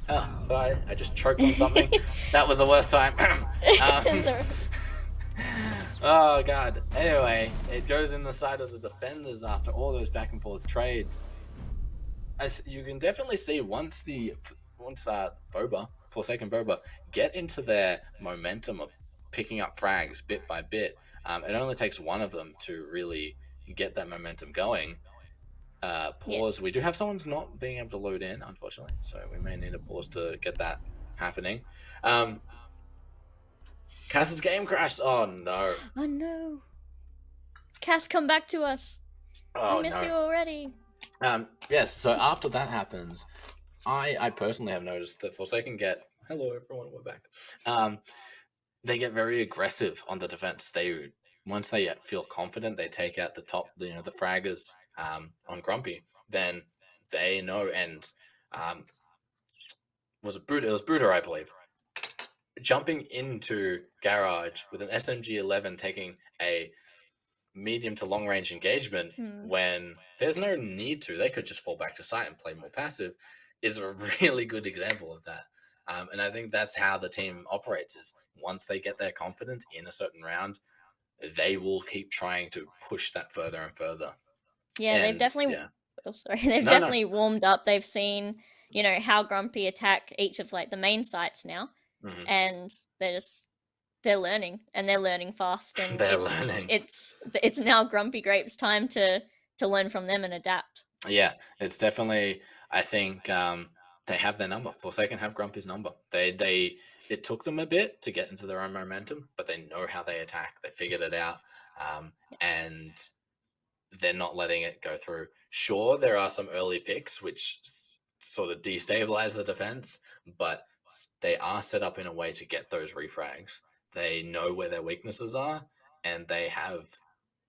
Oh, sorry, I just choked on something. That was the worst time. Oh god. Anyway, it goes in the side of the defenders after all those back and forth trades. As you can definitely see, once Forsaken Boba get into their momentum of picking up frags bit by bit, it only takes one of them to really get that momentum going. Pause. Yeah. We do have someone's not being able to load in, unfortunately, so we may need a pause to get that happening. Cass's game crashed. Oh no. Oh no. Cass, come back to us. I miss you already. Yes, so after that happens, I personally have noticed that Forsaken get... Hello everyone, we're back. They get very aggressive on the defense. Once they feel confident, they take out the fraggers on Grumpy, then they know, and it was Bruder, I believe, jumping into Garage with an SMG-11, taking a medium to long range engagement when there's no need to. They could just fall back to site and play more passive, is a really good example of that. And I think that's how the team operates, is once they get their confidence in a certain round, they will keep trying to push that further and further. Yeah, and they've definitely... Yeah. Oh, sorry. They've definitely warmed up. They've seen, how Grumpy attack each of, the main sites now. Mm-hmm. And they're learning, and they're learning fast. And it's now Grumpy Grape's time to learn from them and adapt. Yeah, it's definitely... I think they have their number. Forsaken have Grumpy's number. It took them a bit to get into their own momentum, but they know how they attack. They figured it out, and they're not letting it go through. Sure, there are some early picks which sort of destabilize the defense, but they are set up in a way to get those refrags. They know where their weaknesses are, and they have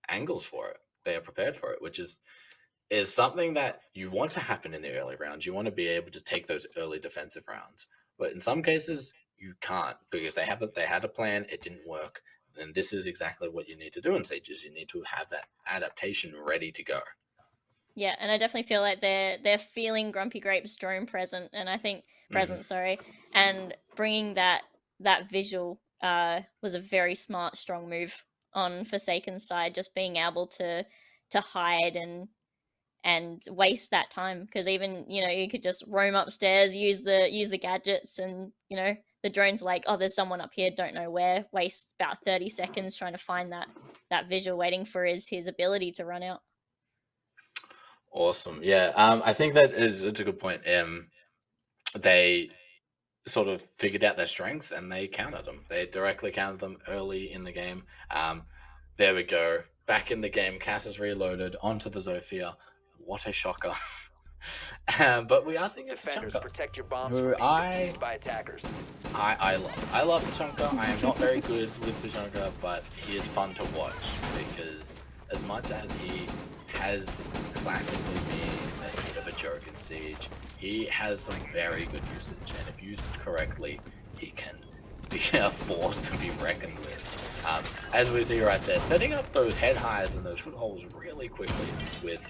angles for it. They are prepared for it, which is something that you want to happen in the early rounds. You want to be able to take those early defensive rounds, but in some cases you can't, because they had a plan, it didn't work. And this is exactly what you need to do in Sages. You need to have that adaptation ready to go. Yeah, and I definitely feel like they're feeling Grumpy Grape's drone present, and I think and bringing that visual was a very smart, strong move on Forsaken's side. Just being able to hide and waste that time, because even you could just roam upstairs, use the gadgets, and the drone's like, oh, there's someone up here, don't know where, waste about 30 seconds trying to find that visual, waiting for his ability to run out. Awesome. Yeah, I think it's a good point. They sort of figured out their strengths and they countered them. They directly countered them early in the game. There we go. Back in the game, Cass is reloaded onto the Zofia. What a shocker. But we are seeing a Tachanka, who I love Tachanka. I am not very good with Tachanka, but he is fun to watch, because as much as he has classically been a bit of a joke in Siege, he has some very good usage, and if used correctly, he can be a force to be reckoned with. As we see right there, setting up those head highs and those footholds really quickly with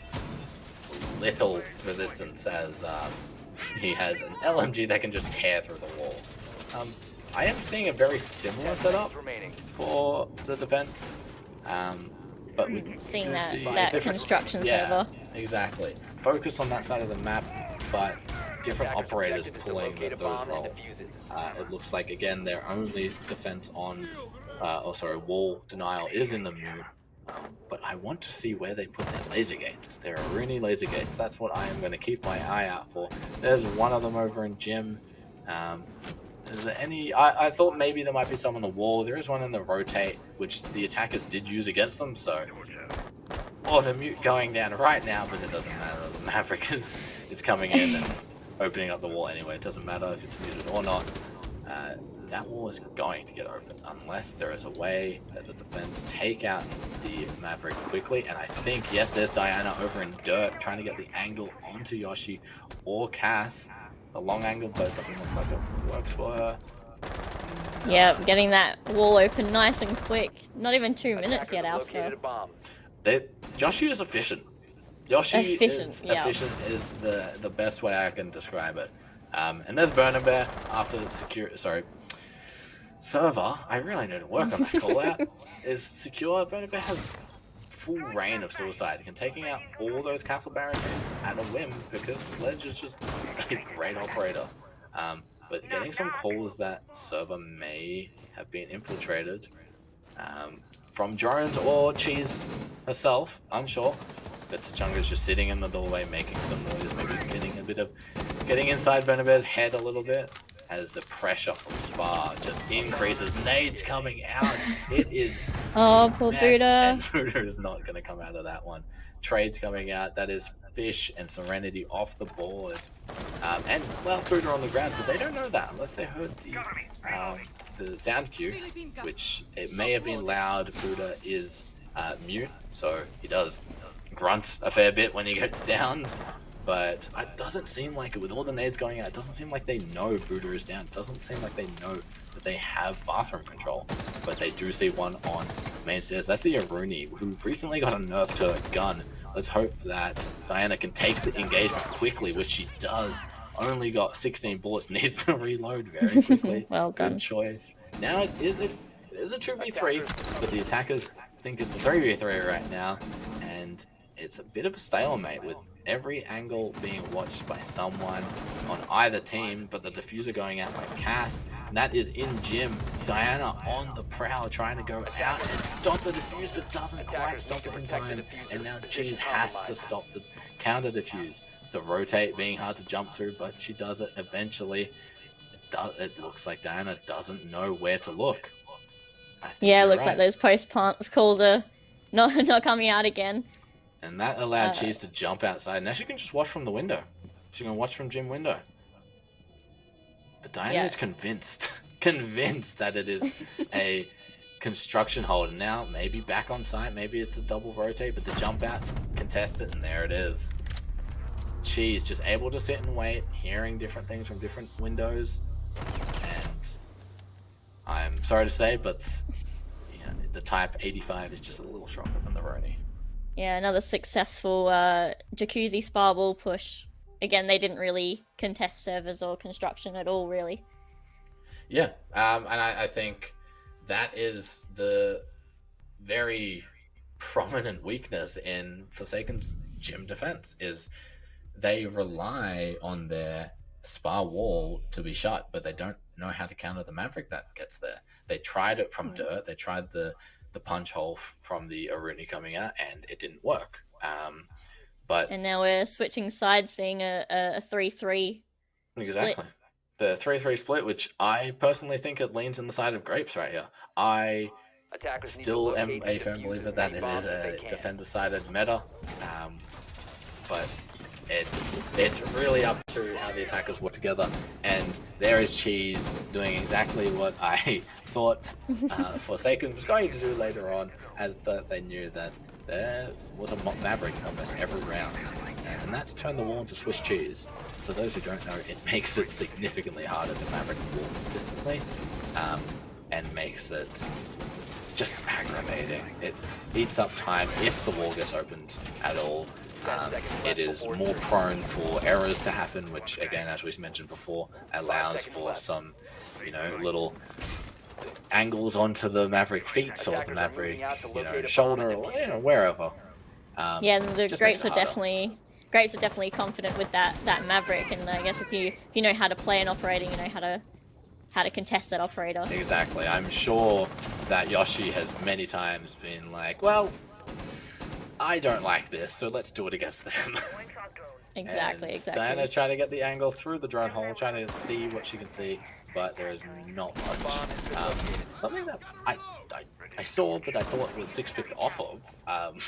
little resistance, as he has an LMG that can just tear through the wall. I am seeing a very similar setup for the defense, but we seeing that construction server. Exactly. Focus on that side of the map, but different operators pulling those roles. It looks like, again, their only defense on, wall denial is in the mood. But I want to see where they put their laser gates. Their Aruni laser gates. That's what I am going to keep my eye out for. There's one of them over in gym. Is there any? I thought maybe there might be some on the wall. There is one in the rotate, which the attackers did use against them. So, the mute going down right now, but it doesn't matter. The Maverick is coming in and opening up the wall anyway. It doesn't matter if it's muted or not. That wall is going to get open unless there is a way that the defense take out the Maverick quickly. And I think, yes, there's Diana over in dirt trying to get the angle onto Yoshi or Cass. The long angle, but it doesn't look like it works for her. Yeah, getting that wall open nice and quick. Not even 2 minutes yet, Alska. Yoshi is efficient. Yoshi is yeah. efficient is the best way I can describe it. And there's Burner Bear after server. I really need to work on that call out. Is secure. Burner Bear has full reign of suicide. Can taking out all those castle barricades at a whim because Sledge is just a great operator. But getting some calls that server may have been infiltrated from drones or Cheese herself, unsure. But Tachunga's just sitting in the doorway making some noise, maybe getting inside Burner Bear's head a little bit as the pressure from Spa just increases. Nades coming out. It is Oh, poor mess, Buddha. and Buddha is not going to come out of that one. Trades coming out. That is Fish and Serenity off the board. And, well, Buddha on the ground, but they don't know that unless they heard the sound cue, which it may have been loud. Buddha is mute, so he does grunt a fair bit when he gets downed. But it doesn't seem like it, with all the nades going out, it doesn't seem like they know Buddha is down. It doesn't seem like they know that they have bathroom control. But they do see one on main stairs. That's the Aruni, who recently got a nerf to her gun. Let's hope that Diana can take the engagement quickly, which she does. Only got 16 bullets, needs to reload very quickly. Well done. Good choice. Now it is a 2v3, but the attackers think it's a 3v3 right now. And it's a bit of a stalemate with every angle being watched by someone on either team, but the diffuser going out by Cass, and that is in gym. Diana on the prowl trying to go out and stop the diffuse, but doesn't quite stop it in time, and now Cheese has to stop the counter diffuse. The rotate being hard to jump through, but she does it eventually. It looks like Diana doesn't know where to look. Yeah, it looks like those post-plant calls are not coming out again. And that allowed Cheese to jump outside. Now she can just watch from the window. She can watch from gym window. But Diana is convinced that it is a construction hold. And now maybe back on site, maybe it's a double rotate, but the jump outs contest it, and there it is. Cheese just able to sit and wait, hearing different things from different windows. And I'm sorry to say, but the Type 85 is just a little stronger than the Roni. Yeah, another successful Jacuzzi Spa wall push. Again, they didn't really contest servers or construction at all, really. Yeah, and I think that is the very prominent weakness in Forsaken's gym defense, is they rely on their Spa wall to be shut, but they don't know how to counter the Maverick that gets there. They tried it from dirt, they tried the punch hole from the Aruni coming out, and it didn't work. And now we're switching sides, seeing a 3-3 exactly split. The 3-3 split, which I personally think it leans in the side of Grapes right here. I still am a firm believer that it is a defender-sided meta, but it's really up to how the attackers work together. And there is Cheese doing exactly what I thought Forsaken was going to do later on, as they knew that there was a Maverick almost every round, and that's turned the wall into Swiss cheese. For those who don't know, it makes it significantly harder to Maverick the wall consistently, and makes it just aggravating. It eats up time if the wall gets opened at all. It is more prone for errors to happen, which again, as we mentioned before, allows for some, little angles onto the Maverick feet or the Maverick, shoulder, or wherever. Yeah, and the Grapes are definitely confident with that Maverick, and I guess if you know how to play an operator, you know how to contest that operator. Exactly. I'm sure that Yoshi has many times been like, well, I don't like this, so let's do it against them. Exactly. Diana's trying to get the angle through the drone hole, trying to see what she can see, but there is not much. Something that I saw, but I thought was 6-picked off of.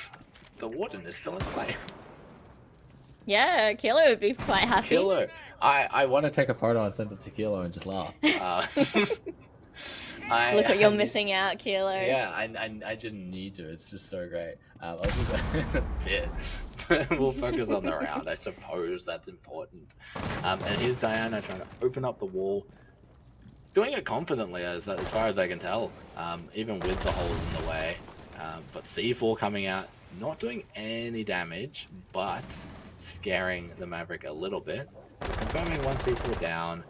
The Warden is still in play. Yeah, Kilo would be quite happy. Kilo. I want to take a photo and send it to Kilo and just laugh. Look what you're missing out, Kilo. Yeah, I didn't need to. It's just so great. I'll do that in a bit. We'll focus on the round. I suppose that's important. And here's Diana trying to open up the wall. Doing it confidently, as far as I can tell, even with the holes in the way. But C4 coming out, not doing any damage, but scaring the Maverick a little bit. Confirming one C4 down.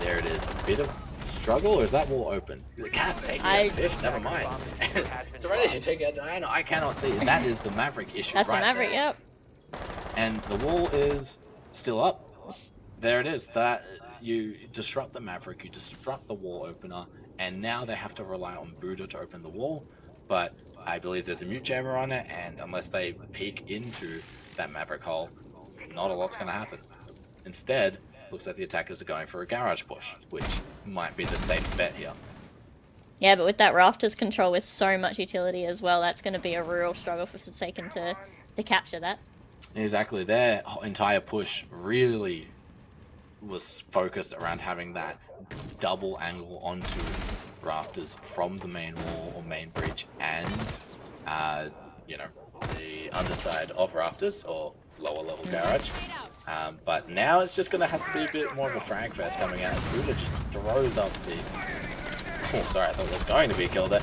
There it is. A bit of struggle, or is that wall open? The cat's taking out fish, never mind. It's already taking out Diana. I cannot see. That is the Maverick issue. That's right the Maverick, there. yep. And the wall is still up. There it is. That you disrupt the Maverick, you disrupt the wall opener, and now they have to rely on Buddha to open the wall. But I believe there's a mute jammer on it, and unless they peek into that Maverick hole, not a lot's going to happen. Instead, looks like the attackers are going for a garage push, which might be the safe bet here. Yeah, but with that Rafters control with so much utility as well, that's going to be a real struggle for Forsaken to capture that. Exactly. Their entire push really was focused around having that double angle onto Rafters from the main wall or main bridge and, you know, the underside of Rafters or lower level garage. But now it's just going to have to be a bit more of a frag fest coming out. Buddha just throws up the... Oh, sorry, I thought there was going to be a kill there.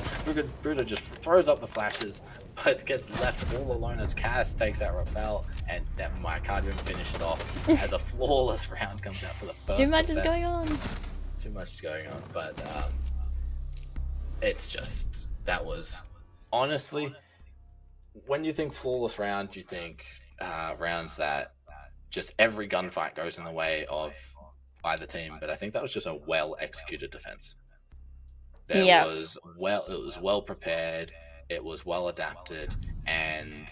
Buddha just throws up the flashes, but gets left all alone as Cass takes out Rappel, and that I can't even finish it off as a flawless round comes out for the first Too much defense. is going on. Too much is going on, but it's just... That was... Honestly, when you think flawless round, you think rounds that just every gunfight goes in the way of either team, but I think that was just a well-executed defense. It was well prepared, it was well adapted, and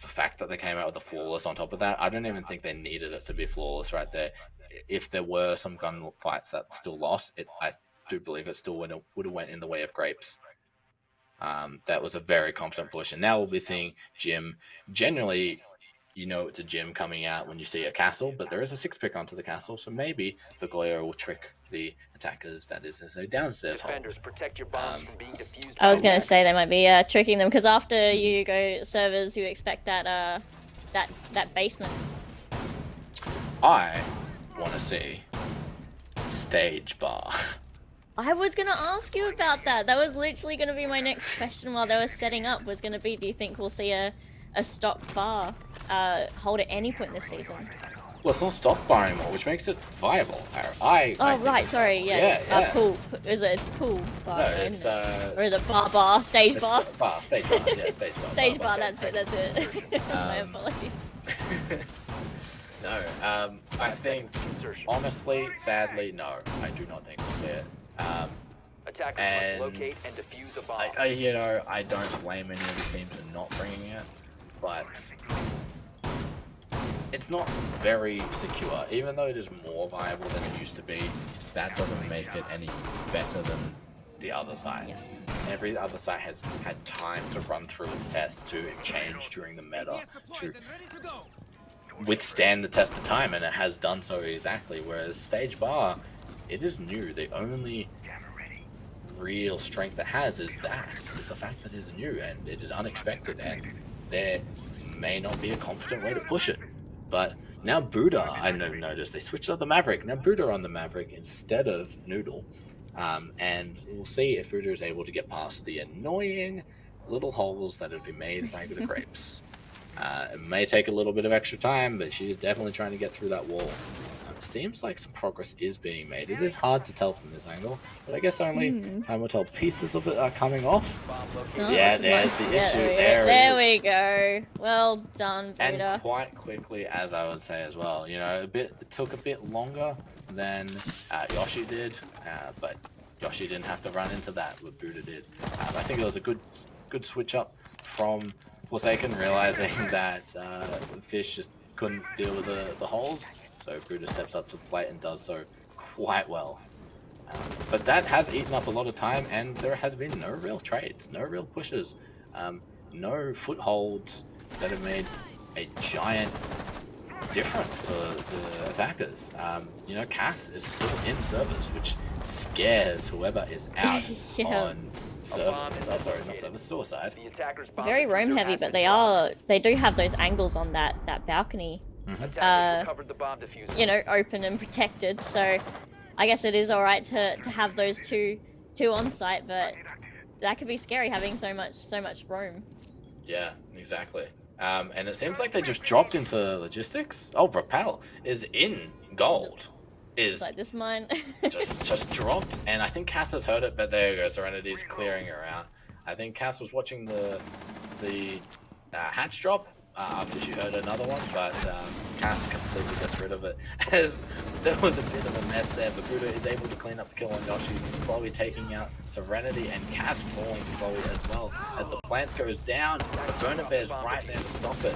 the fact that they came out with a flawless on top of that, I don't even think they needed it to be flawless right there. If there were some gunfights that still lost, I do believe it still would have went in the way of Grapes. That was a very confident push, and now we'll be seeing Jim. Generally, you know it's a Jim coming out when you see a castle, but there is a 6-pick onto the castle, so maybe the Goyo will trick the attackers that is a downstairs hold. Protect your bombs from being defused. I was going to say they might be tricking them, because after you go servers, you expect that that basement. I want to see stage bar. I was going to ask you about that. That was literally going to be my next question while they were setting up, was going to be, do you think we'll see a stock bar hold at any point this season? Well, it's not stock bar anymore, which makes it viable. I right, sorry, yeah. Pool. It's pool bar. No, it's or is it bar, stage bar? Stage bar, yeah, stage bar. Stage bar, that's it. My apologies. No, I think, honestly, sadly, no, I do not think we'll see it. Attackers and must locate and defuse a bomb. I don't blame any of the teams for not bringing it, but it's not very secure. Even though it is more viable than it used to be, that doesn't make it any better than the other sides. Every other side has had time to run through its tests, to change during the meta, to withstand the test of time, and it has done so exactly, whereas Stage Bar, it is new. The only real strength it has is the fact that it is new and it is unexpected, and there may not be a confident way to push it. But now Buddha, I noticed they switched up the Maverick. Now Buddha on the Maverick instead of Noodle, and we'll see if Buddha is able to get past the annoying little holes that have been made by the Grapes. It may take a little bit of extra time, but she is definitely trying to get through that wall. It seems like some progress is being made. It is hard to tell from this angle, but I guess only time will tell. Pieces of it are coming off. Yeah, there's the issue. There we go. Well done, Buddha. And quite quickly, as I would say as well. You know, it took a bit longer than Yoshi did, but Yoshi didn't have to run into that. What Buddha did. I think it was a good switch up from Forsaken realizing that Fish just couldn't deal with the holes, so Brutus steps up to the plate and does so quite well. But that has eaten up a lot of time, and there has been no real trades, no real pushes, no footholds that have made a giant difference for the attackers. You know, Cass is still in servers, which scares whoever is out Yeah. on servers. Oh, sorry, not servers, suicide. The attacker's bomb Very roam diffuser heavy, has but been they do have those angles on that balcony, Attackers recovered the bomb diffuser. you know, open and protected. So I guess it is all right to have those two on site, but that could be scary having so much roam. Yeah, exactly. And it seems like they just dropped into logistics. Oh, Rappel is in gold. Is It's like this mine. just dropped, and I think Cass has heard it, but there you go. Serenity's clearing her out. I think Cass was watching the hatch drop after she heard another one, but Cass completely gets rid of it, as there was a bit of a mess there. But Buddha is able to clean up the kill on Yoshi. Chloe taking out Serenity, and Cass falling to Chloe as well as the plant goes down. But Burner Bear's right there to stop it,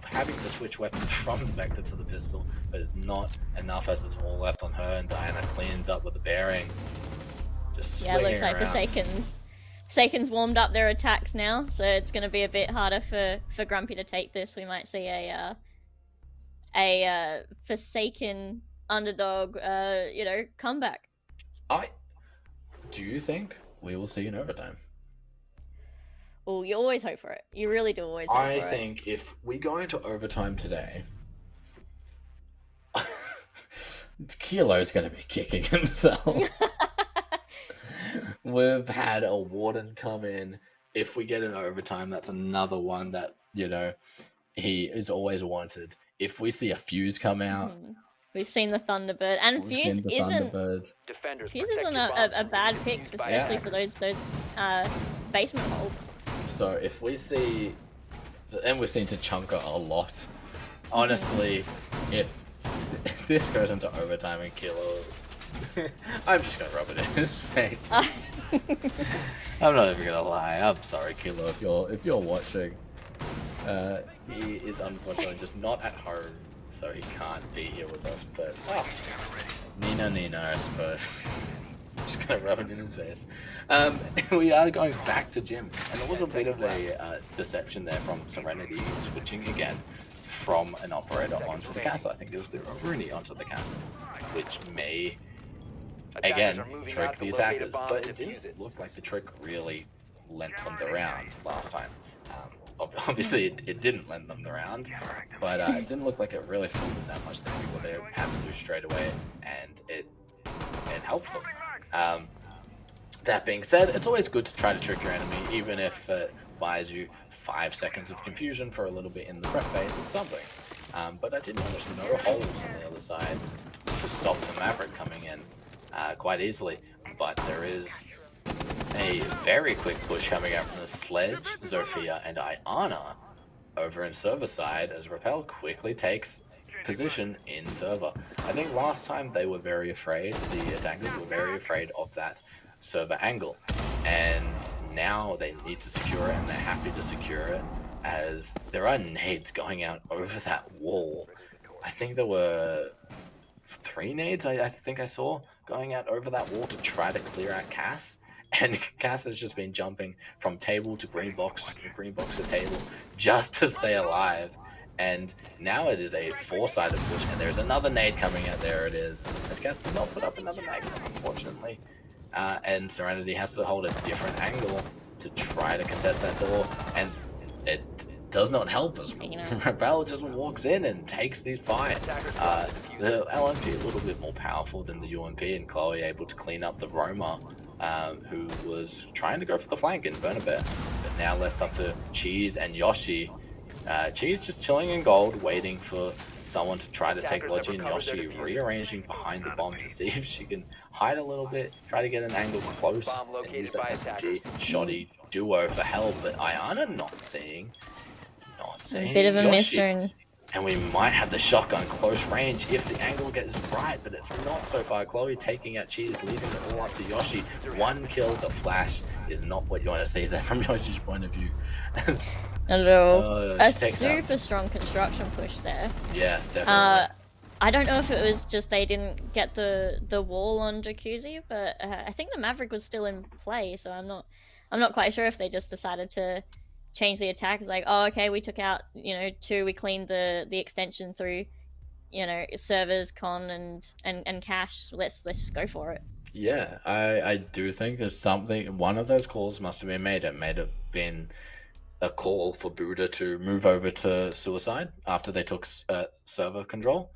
having to switch weapons from the Vector to the pistol, but it's not enough as it's all left on her, and Diana cleans up with the bearing. Just Yeah, it looks swinging like around. Forsaken's warmed up their attacks now, so it's going to be a bit harder for Grumpy to take this. We might see a Forsaken underdog, you know, comeback. Do you think we will see an overtime? Oh, you always hope for it. You really do always hope for I it. think if we go into overtime today, Kilo's going to be kicking himself. We've had a Warden come in. If we get an overtime, that's another one that, you know, he is always wanted. If we see a Fuse come out, We've seen the Thunderbird, and we've Fuse seen the isn't Thunderbird. Defenders Fuse protect isn't your bombs a from bad being pick, defused by especially attackers. for those basement holds. So if we see, and we've seen Tachanka a lot. Honestly, if this goes into overtime and Kilo, I'm just gonna rub it in his face. I'm not even gonna lie. I'm sorry, Kilo, if you're watching. He is unfortunately just not at home, so he can't be here with us. But Nina, I suppose. Just gonna rub it in his face. We are going back to Jim, and there was a bit of a deception there from Serenity switching again from an operator onto the castle. I think it was the Rooney onto the castle, which may again trick the attackers, but it didn't look like the trick really lent them the round last time. Obviously, it didn't lend them the round, but it didn't look like it really fooled them that much. They knew what they had to do straight away, and it helps them. That being said, it's always good to try to trick your enemy, even if it buys you 5 seconds of confusion for a little bit in the prep phase. It's something. But I did notice no holes on the other side to stop the Maverick coming in quite easily. But there is a very quick push coming out from the Sledge, Zofia, and Iana over in server side as Rappel quickly takes position in server. I think last time they were very afraid, the attackers were very afraid of that server angle, and now they need to secure it, and they're happy to secure it as there are nades going out over that wall. I think there were 3 nades I think I saw going out over that wall to try to clear out Cass. And Cass has just been jumping from table to green box to table just to stay alive. And now it is a 4-sided push, and there's another nade coming out. There it is. As Cass did not put up another magnum, unfortunately. And Serenity has to hold a different angle to try to contest that door. And it does not help us. Rappel just walks in and takes these fine. The LMG a little bit more powerful than the UMP, and Chloe able to clean up the Roma. Who was trying to go for the flank in Burner Bear, but now left up to Cheese and Yoshi. Cheese just chilling in gold, waiting for someone to try to take Logi, and Yoshi rearranging behind the bomb to see if she can hide a little bit, try to get an angle close, and use that SMG shoddy duo for help, but Iana not seeing a bit of a Yoshi. mister, and And we might have the shotgun close range if the angle gets right, but it's not so far. Chloe taking out Cheese, leaving it all up to Yoshi. One kill, the flash is not what you want to see there from Yoshi's point of view. Not at all. A she takes out. super strong construction push there. Yes, definitely. I don't know if it was just they didn't get the wall on Jacuzzi, but I think the Maverick was still in play, so I'm not quite sure if they just decided to change the attack. It's like, oh, okay, we took out, you know, 2, we cleaned the extension through, you know, servers, con and cache. Let's just go for it. Yeah, I do think there's something. One of those calls must have been made. It may have been a call for Buddha to move over to Suicide after they took server control.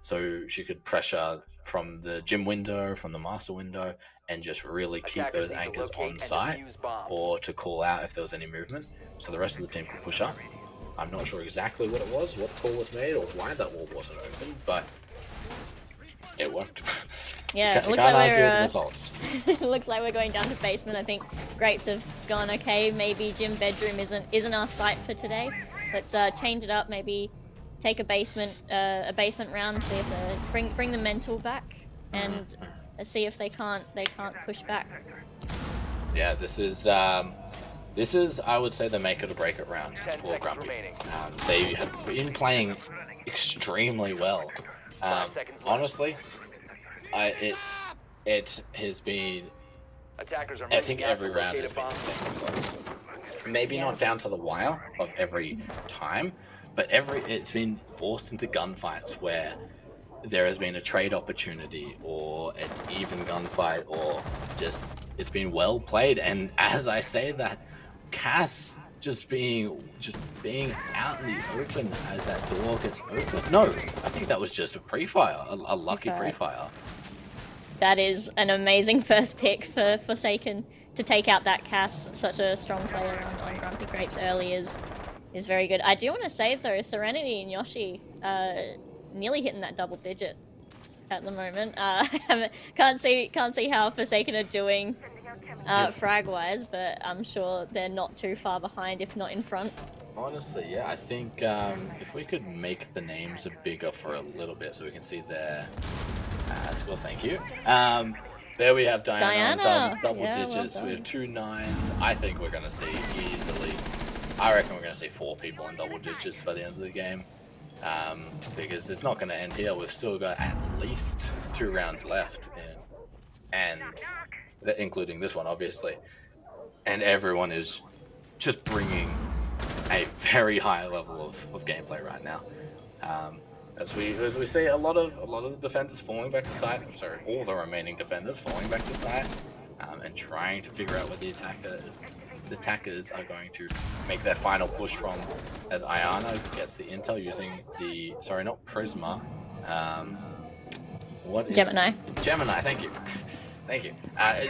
So she could pressure from the gym window, from the master window, and just really keep those anchors on site, or to call out if there was any movement, so the rest of the team could push up. I'm not sure exactly what it was, what call was made, or why that wall wasn't open, but it worked. Yeah, it looks like it looks like we're going down to basement. I think Grapes have gone, okay, maybe gym bedroom isn't our site for today. Let's change it up, maybe take a basement round, see if bring the mental back, and see if they can't push back. Yeah, this is I would say the make it or break it round for Grumpy. They have been playing extremely well. Honestly, it has been. I think every round has been extremely close. Maybe not down to the wire of every time, but it's been forced into gunfights where there has been a trade opportunity or an even gunfight, or just it's been well played. And as I say that, Cass just being out in the open as that door gets open. No, I think that was just a pre-fire, a lucky pre-fire. That is an amazing first pick for Forsaken to take out that Cass. Such a strong player on Grumpy Grapes early is very good. I do want to say though, Serenity and Yoshi nearly hitting that double digit at the moment. Can't see how Forsaken are doing frag wise, but I'm sure they're not too far behind, if not in front. Honestly, yeah, I think if we could make the names bigger for a little bit so we can see their well, thank you. There we have Diana. On double digits. We have 2 9s. I think we're going to see easily. I reckon we're going to see 4 people in double digits by the end of the game. Because it's not going to end here. We've still got at least 2 rounds left, and including this one, obviously. And everyone is just bringing a very high level of gameplay right now. As we see a lot of the defenders falling back to site. Sorry, all the remaining defenders falling back to site, and trying to figure out where the attackers are going to make their final push from, as Ayana gets the intel using the, sorry, not Prisma, what is Gemini. Gemini, thank you. Thank you.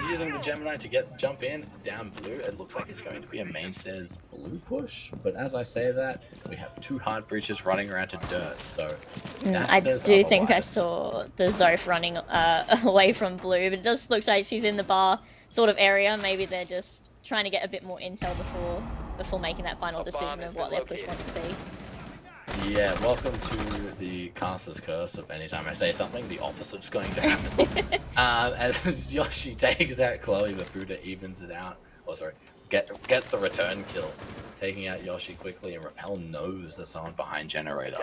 Using the Gemini to jump in down blue. It looks like it's going to be a main says blue push, but as I say that, we have 2 hard breaches running around to dirt, so I do think I saw the Zoph running away from blue, but it does look like she's in the bar sort of area. Maybe they're just trying to get a bit more intel before making that final decision of what their push wants to be. Yeah, welcome to the caster's curse of anytime I say something, the opposite's going to happen. As Yoshi takes out Chloe, but Buddha evens it out. Oh, sorry, gets the return kill, taking out Yoshi quickly, and Repel knows there's someone behind Generator.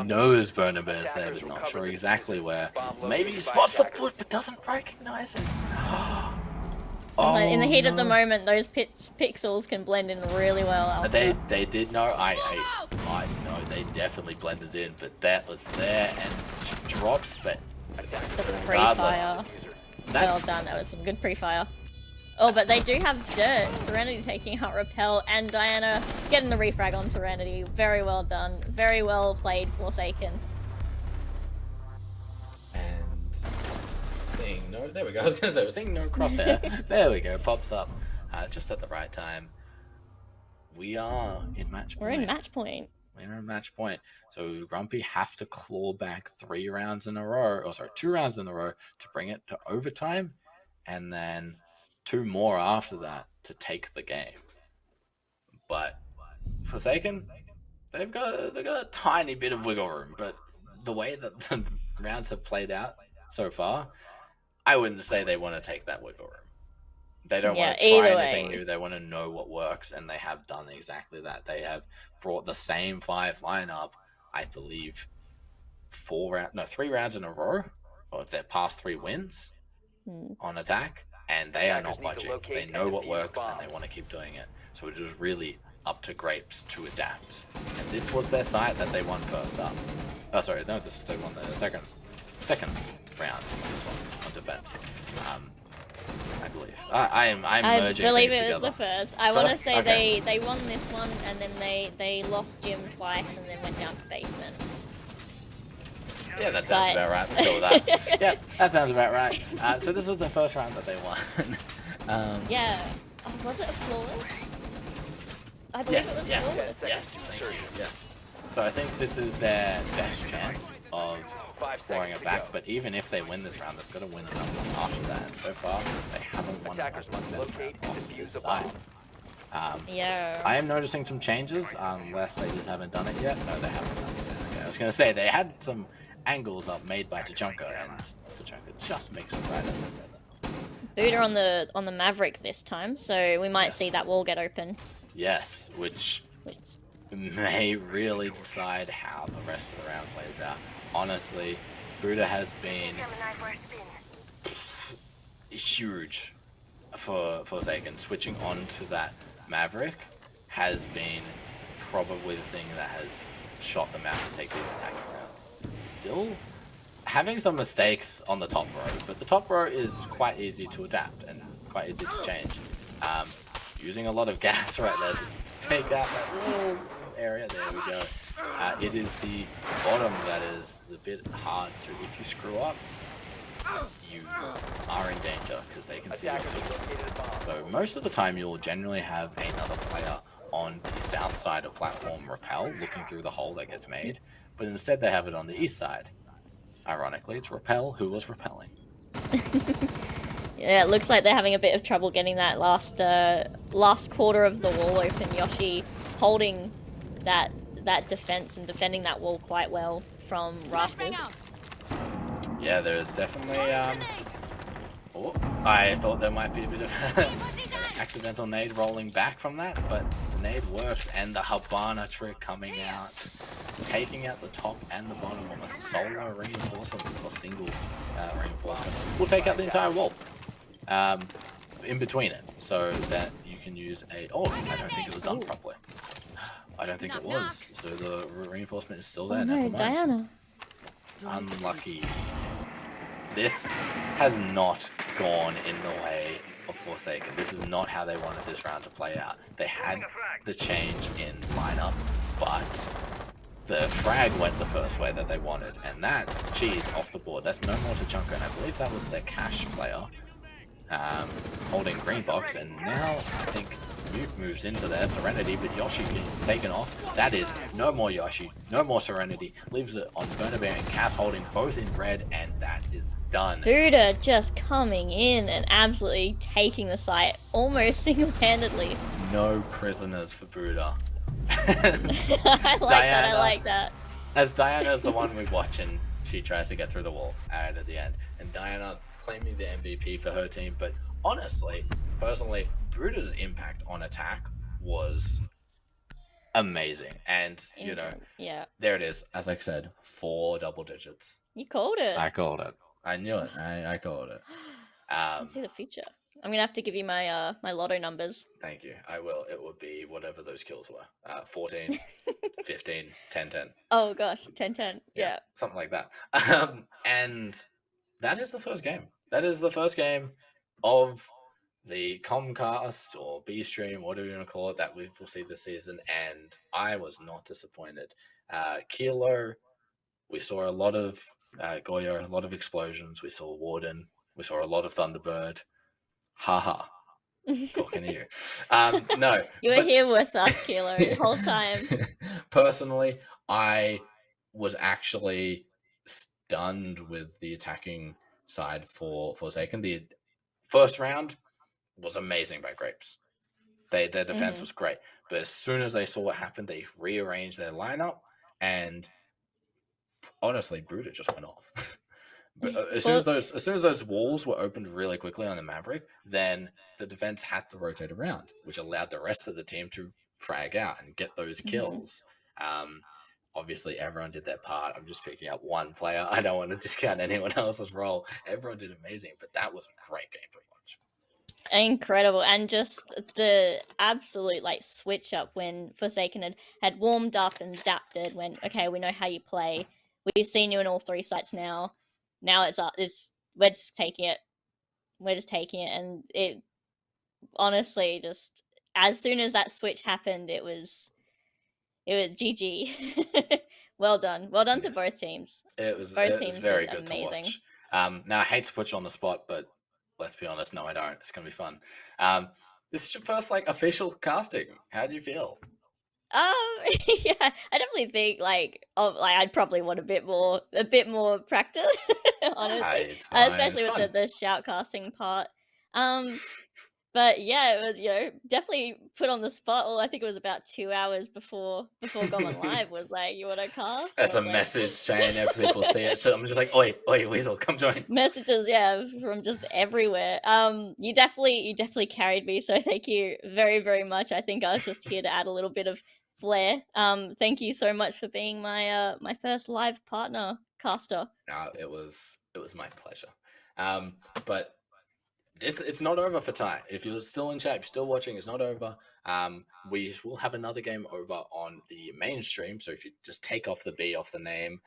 Knows Burner Bear's there, but not sure exactly where. Maybe he spots the foot, but doesn't recognize him. Oh, in the heat of the moment, those pixels can blend in really well. They did know. I know they definitely blended in, but that was there and she drops. But the pre-fire, well done. That was some good pre-fire. Oh, but they do have dirt. Serenity taking out Repel, and Diana getting the refrag on Serenity. Very well done. Very well played, Forsaken. There we go. I was gonna say, we're seeing no crosshair. There we go. Pops up just at the right time. We are in match point. We're in match point. We're in match point. So Grumpy have to claw back 3 rounds in a row, or sorry, 2 rounds in a row to bring it to overtime, and then 2 more after that to take the game. But Forsaken, they've got a tiny bit of wiggle room, but the way that the rounds have played out so far, I wouldn't say they want to take that wiggle room. They don't want to try anything new. They want to know what works, and they have done exactly that. They have brought the same 5 lineup, I believe, 3 rounds in a row, or if they're past 3 wins on attack, and they are not budging. They know what works, and they want to keep doing it. So it was really up to Grapes to adapt. And this was their site that they won first up. Oh, sorry, no, they won the second round on this one on defense. I believe. I'm merging believe things it together. was the first. I want to say okay. they won this one, and then they lost gym twice, and then went down to basement. Yeah, that sounds about right. Let's go with that. Yeah, that sounds about right. So this was the first round that they won. Yeah. Oh, was it a flawless? I believe it was flawless. Yes, thank you. Yes. So I think this is their best chance of clawing it back. But even if they win this round, they've got to win another one after that. And so far, they haven't won another round off this side. Yeah. I am noticing some changes, unless they just haven't done it yet. No, they haven't done it yet. Okay, I was going to say, they had some angles up made by Tachanka, and Tachanka just makes it right as I said that. Buddha on the Maverick this time, so we might see that wall get open. Yes, which may really decide how the rest of the round plays out. Honestly, Buddha has been huge for Forsaken. Switching on to that Maverick has been probably the thing that has shot them out to take these attacking rounds. Still having some mistakes on the top row, but the top row is quite easy to adapt and quite easy to change. Using a lot of gas right there to take out that little area. There we go. It is the bottom that is a bit hard to, if you screw up, you are in danger because they can see your feet. So most of the time you'll generally have another player on the south side of platform Repel looking through the hole that gets made, but instead they have it on the east side. Ironically, it's Repel who was repelling. Yeah, it looks like they're having a bit of trouble getting that last quarter of the wall open. Yoshi holding that defense and defending that wall quite well from Rafters. Yeah, there's definitely oh, I thought there might be a bit of accidental nade rolling back from that, but the nade works, and the Habana trick coming out, taking out the top and the bottom of a solo reinforcement or single reinforcement. We'll take out the entire wall in between it, so that you can use a... Oh, I don't think it was done properly. I don't think it was. So the reinforcement is still there. Oh, no, never mind. Diana. Unlucky. This has not gone in the way of Forsaken. This is not how they wanted this round to play out. They had the change in lineup, but the frag went the first way that they wanted, and that's cheese off the board. That's no more Tachanka, and I believe that was their cash player holding green box, and now I think Mute moves into there. Serenity, but Yoshi gets taken off. That is no more Yoshi, no more Serenity. Leaves it on Burnabear and Cass holding both in red, and that is done. Buddha just coming in and absolutely taking the site almost single-handedly. No prisoners for Buddha. I like that. As Diana's the one we watch, and she tries to get through the wall at the end. And Diana claiming the MVP for her team, but honestly, personally, Buddha's impact on attack was amazing. And, you know, yeah, there it is. As I said, 4 double digits. You called it. I called it. I knew it. I called it. Let's see the future. I'm going to have to give you my my lotto numbers. Thank you. I will. It would be whatever those kills were. 14, 15, 10, 10. Oh, gosh. 10, 10. Yeah. Something like that. And that is the first game. That is the first game of the Comcast or B-Stream, whatever you want to call it, that we will see this season. And I was not disappointed. Kilo, we saw a lot of Goyo, a lot of explosions. We saw Warden. We saw a lot of Thunderbird. Haha. Talking to you. No. You were here with us, Kilo, the whole time. Personally, I was actually stunned with the attacking side for Forsaken. The first round was amazing by Grapes. Their defense was great. But as soon as they saw what happened, they rearranged their lineup, and honestly, Bruder just went off. But as soon as those walls were opened really quickly on the Maverick, then the defense had to rotate around, which allowed the rest of the team to frag out and get those kills. Obviously, everyone did their part. I'm just picking up one player. I don't want to discount anyone else's role. Everyone did amazing, but that was a great game to watch. Incredible. And just the absolute like switch up when Forsaken had warmed up and adapted, when okay, we know how you play, we've seen you in all 3 sites now we're just taking it, and it honestly, just as soon as that switch happened, it was GG. Well done to both teams. It was teams very did good amazing. to watch. Now I hate to put you on the spot, but let's be honest, no, I don't. It's gonna be fun. This is your first like official casting. How do you feel? Yeah, I definitely think I'd probably want a bit more practice, honestly, It's fine. especially It's with the shoutcasting part. But yeah, it was definitely put on the spot. Well, I think it was about 2 hours before going live. Was like, you want to cast? That's a message chain. If people see it, so I'm just like, oi, Weasel, come join. Messages, yeah, from just everywhere. You definitely carried me. So thank you very, very much. I think I was just here to add a little bit of flair. Thank you so much for being my my first live partner caster. It was my pleasure. But it's not over for tonight. If you're still in chat, if you're still watching, it's not over. We will have another game over on the mainstream. So if you just take off the B off the name,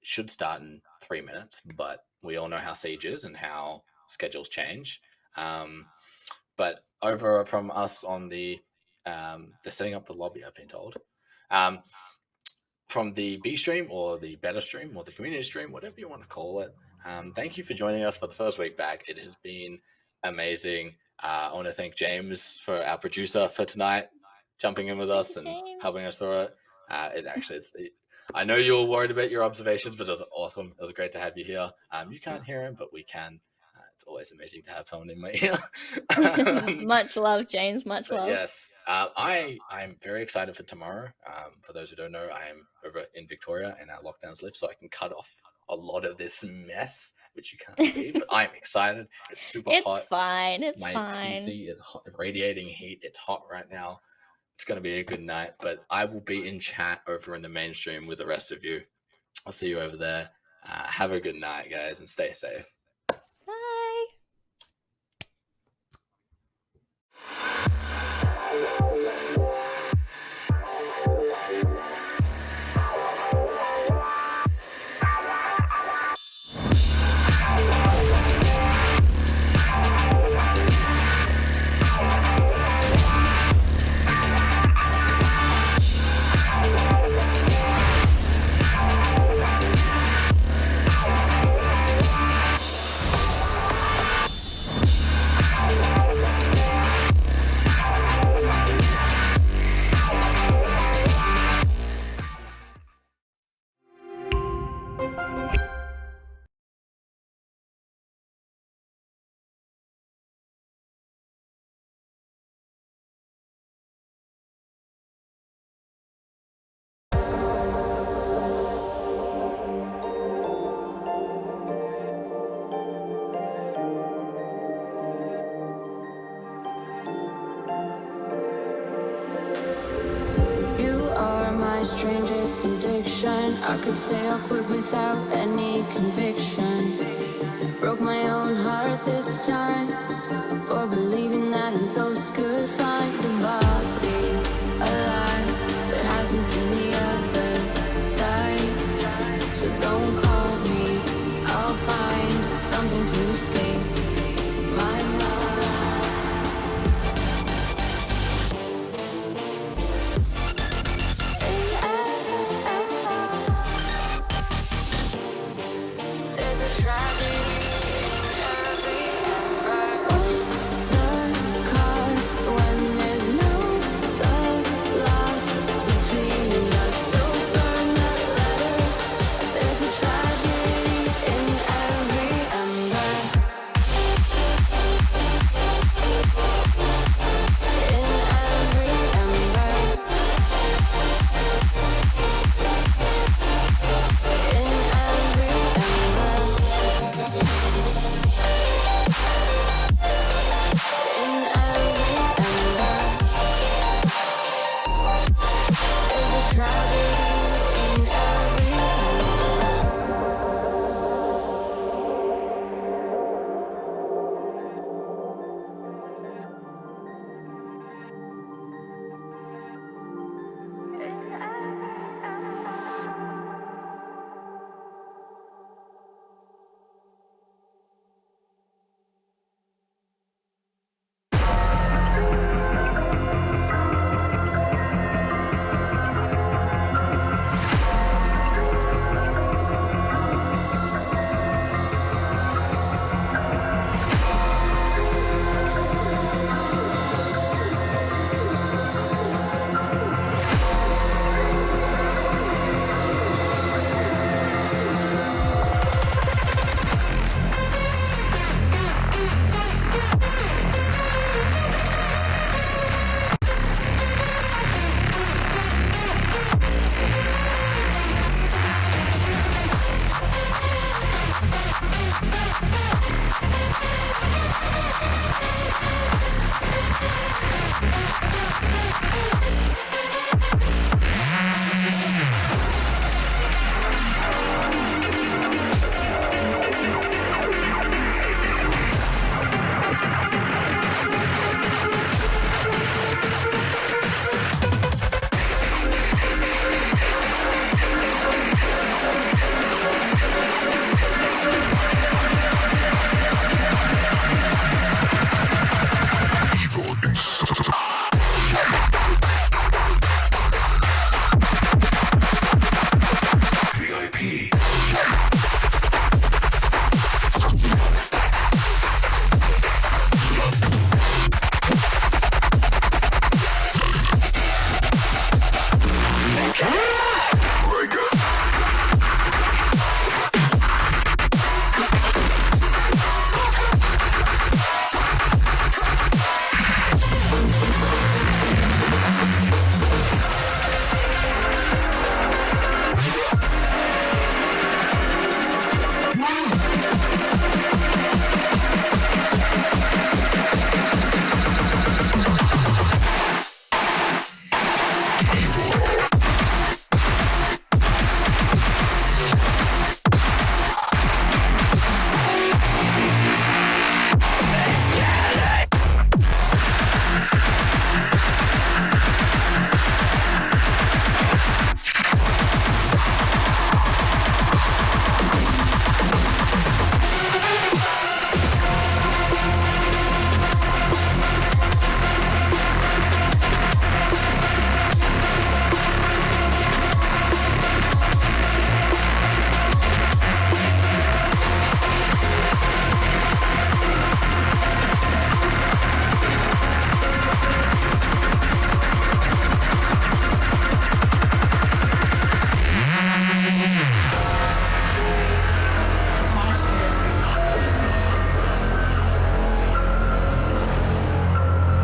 should start in 3 minutes. But we all know how Siege is and how schedules change. But over from us on the they're setting up the lobby, I've been told. From the B stream or the better stream or the community stream, whatever you want to call it. Thank you for joining us for the first week back. It has been amazing. I want to thank James, for our producer for tonight, jumping in with us and helping us through it. I know you were worried about your observations, but it was awesome. It was great to have you here. You can't hear him, but we can. It's always amazing to have someone in my ear. Much love, James. Much love. Yes. I'm very excited for tomorrow. For those who don't know, I am over in Victoria and our lockdowns lift, so I can cut off a lot of this mess, which you can't see. But I'm excited. It's super hot. It's fine. My PC is radiating heat. It's hot right now. It's going to be a good night. But I will be in chat over in the mainstream with the rest of you. I'll see you over there. Have a good night, guys, and stay safe. Bye. Strangest addiction. I could say I'll quit without any conviction. Broke my own heart this time for believing that a ghost could find a body alive that hasn't seen the other side. So don't call me, I'll find something to escape my mind. Tragedy